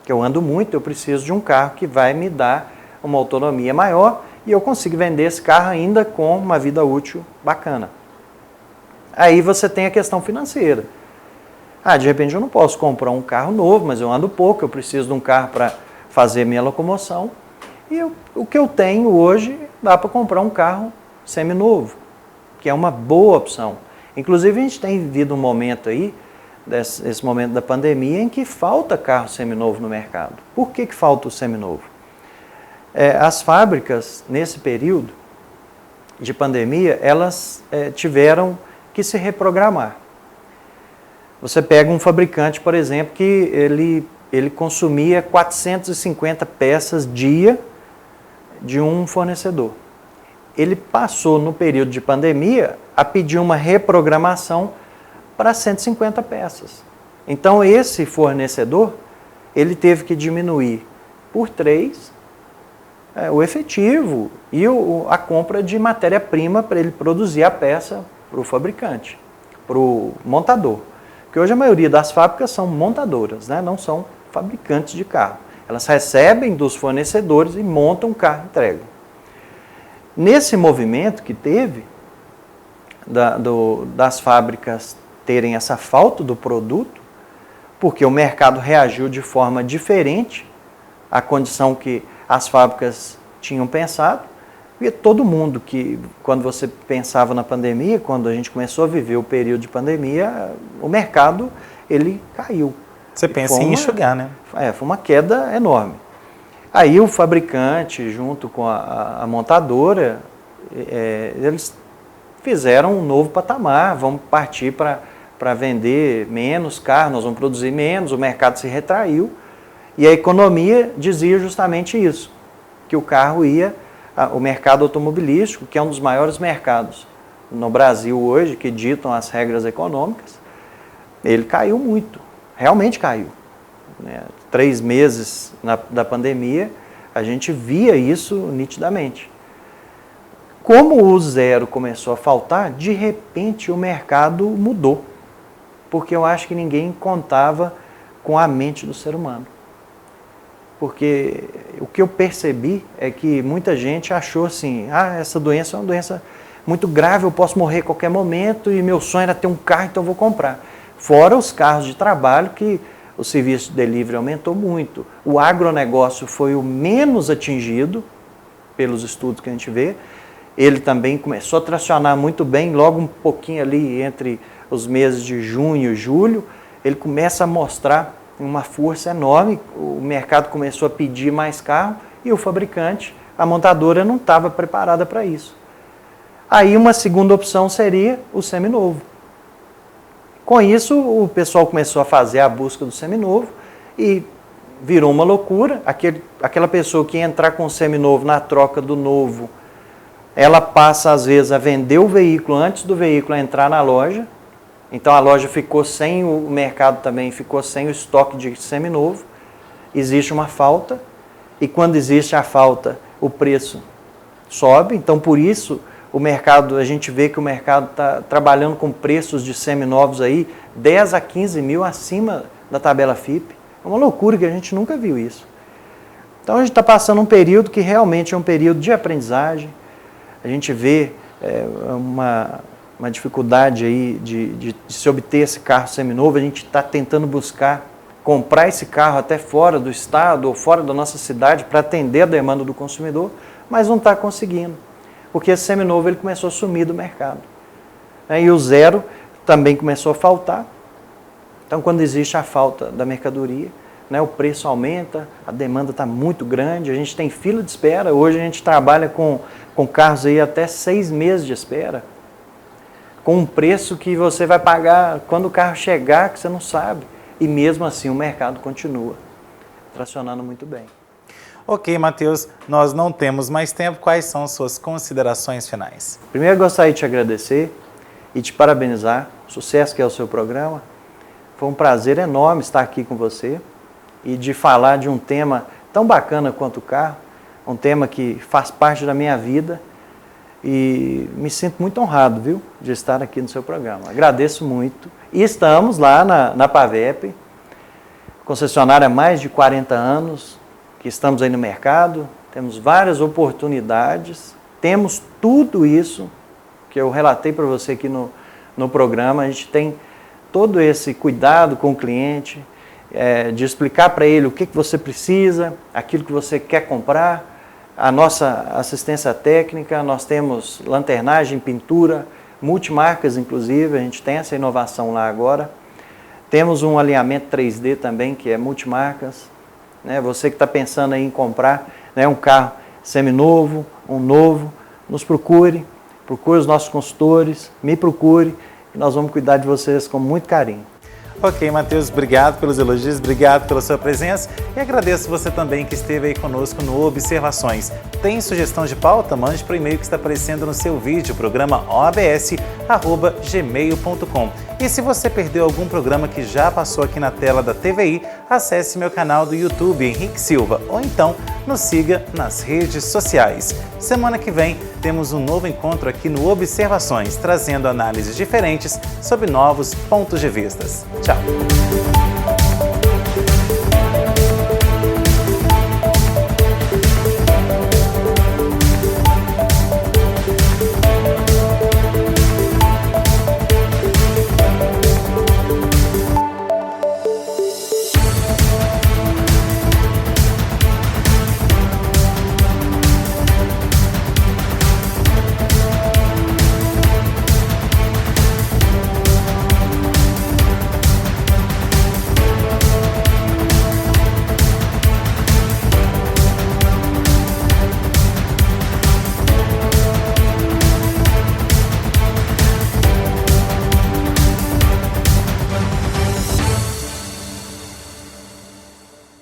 Que eu ando muito, eu preciso de um carro que vai me dar uma autonomia maior e eu consigo vender esse carro ainda com uma vida útil bacana. Aí você tem a questão financeira. De repente eu não posso comprar um carro novo, mas eu ando pouco, eu preciso de um carro para fazer minha locomoção. E o que eu tenho hoje, dá para comprar um carro seminovo, que é uma boa opção. Inclusive a gente tem vivido um momento aí, esse momento da pandemia, em que falta carro seminovo no mercado. Por que falta o seminovo? As fábricas, nesse período de pandemia, elas tiveram que se reprogramar. Você pega um fabricante, por exemplo, que ele consumia 450 peças dia de um fornecedor. Ele passou, no período de pandemia, a pedir uma reprogramação para 150 peças. Então, esse fornecedor, ele teve que diminuir por 3 o efetivo e a compra de matéria-prima para ele produzir a peça para o fabricante, para o montador. Porque hoje a maioria das fábricas são montadoras, né? Não são fabricantes de carro. Elas recebem dos fornecedores e montam um carro e entregam. Nesse movimento que teve, das fábricas terem essa falta do produto, porque o mercado reagiu de forma diferente à condição que as fábricas tinham pensado, e todo mundo que, quando você pensava na pandemia, quando a gente começou a viver o período de pandemia, o mercado, ele caiu. Você pensa em enxugar, né? Foi uma queda enorme. Aí o fabricante, junto com a montadora, eles fizeram um novo patamar, vamos partir para vender menos carros, nós vamos produzir menos, o mercado se retraiu, e a economia dizia justamente isso, que o carro o mercado automobilístico, que é um dos maiores mercados no Brasil hoje, que ditam as regras econômicas, ele caiu muito, realmente caiu. 3 meses da pandemia, a gente via isso nitidamente. Como o zero começou a faltar, de repente o mercado mudou, porque eu acho que ninguém contava com a mente do ser humano. Porque o que eu percebi é que muita gente achou assim, essa doença é uma doença muito grave, eu posso morrer a qualquer momento e meu sonho era ter um carro, então eu vou comprar. Fora os carros de trabalho, que o serviço de delivery aumentou muito. O agronegócio foi o menos atingido, pelos estudos que a gente vê. Ele também começou a tracionar muito bem, logo um pouquinho ali entre os meses de junho e julho, ele começa a mostrar uma força enorme, o mercado começou a pedir mais carro e o fabricante, a montadora, não estava preparada para isso. Aí uma segunda opção seria o seminovo. Com isso, o pessoal começou a fazer a busca do seminovo e virou uma loucura. Aquela pessoa que ia entrar com o seminovo na troca do novo, ela passa às vezes a vender o veículo antes do veículo entrar na loja. Então a loja ficou sem, o mercado também ficou sem o estoque de seminovo. Existe uma falta e quando existe a falta, o preço sobe. Então por isso o mercado, a gente vê que o mercado está trabalhando com preços de seminovos aí 10 a 15 mil acima da tabela FIPE. É uma loucura que a gente nunca viu isso. Então a gente está passando um período que realmente é um período de aprendizagem. A gente vê uma dificuldade aí de se obter esse carro seminovo. A gente está tentando buscar comprar esse carro até fora do estado ou fora da nossa cidade para atender a demanda do consumidor, mas não está conseguindo, porque esse seminovo ele começou a sumir do mercado. E o zero também começou a faltar. Então, quando existe a falta da mercadoria, o preço aumenta, a demanda está muito grande, a gente tem fila de espera. Hoje a gente trabalha com carros aí até 6 meses de espera, com um preço que você vai pagar quando o carro chegar, que você não sabe. E mesmo assim o mercado continua tracionando muito bem. Ok, Matheus, nós não temos mais tempo. Quais são as suas considerações finais? Primeiro, eu gostaria de te agradecer e te parabenizar. Sucesso que é o seu programa. Foi um prazer enorme estar aqui com você e de falar de um tema tão bacana quanto o carro, um tema que faz parte da minha vida e me sinto muito honrado, viu, de estar aqui no seu programa. Agradeço muito. E estamos lá na Pavep, concessionária há mais de 40 anos, que estamos aí no mercado, temos várias oportunidades, temos tudo isso que eu relatei para você aqui no programa. A gente tem todo esse cuidado com o cliente, de explicar para ele o que você precisa, aquilo que você quer comprar, a nossa assistência técnica, nós temos lanternagem, pintura, multimarcas inclusive, a gente tem essa inovação lá agora. Temos um alinhamento 3D também, que é multimarcas. Você que está pensando aí em comprar um carro seminovo, um novo, nos procure os nossos consultores, me procure, e nós vamos cuidar de vocês com muito carinho. Ok, Matheus, obrigado pelos elogios, obrigado pela sua presença e agradeço você também que esteve aí conosco no Observações. Tem sugestão de pauta? Mande para o e-mail que está aparecendo no seu vídeo, programa obs@gmail.com. E se você perdeu algum programa que já passou aqui na tela da TVI, acesse meu canal do YouTube, Henrique Silva, ou então nos siga nas redes sociais. Semana que vem temos um novo encontro aqui no Observações, trazendo análises diferentes sobre novos pontos de vista. Tchau!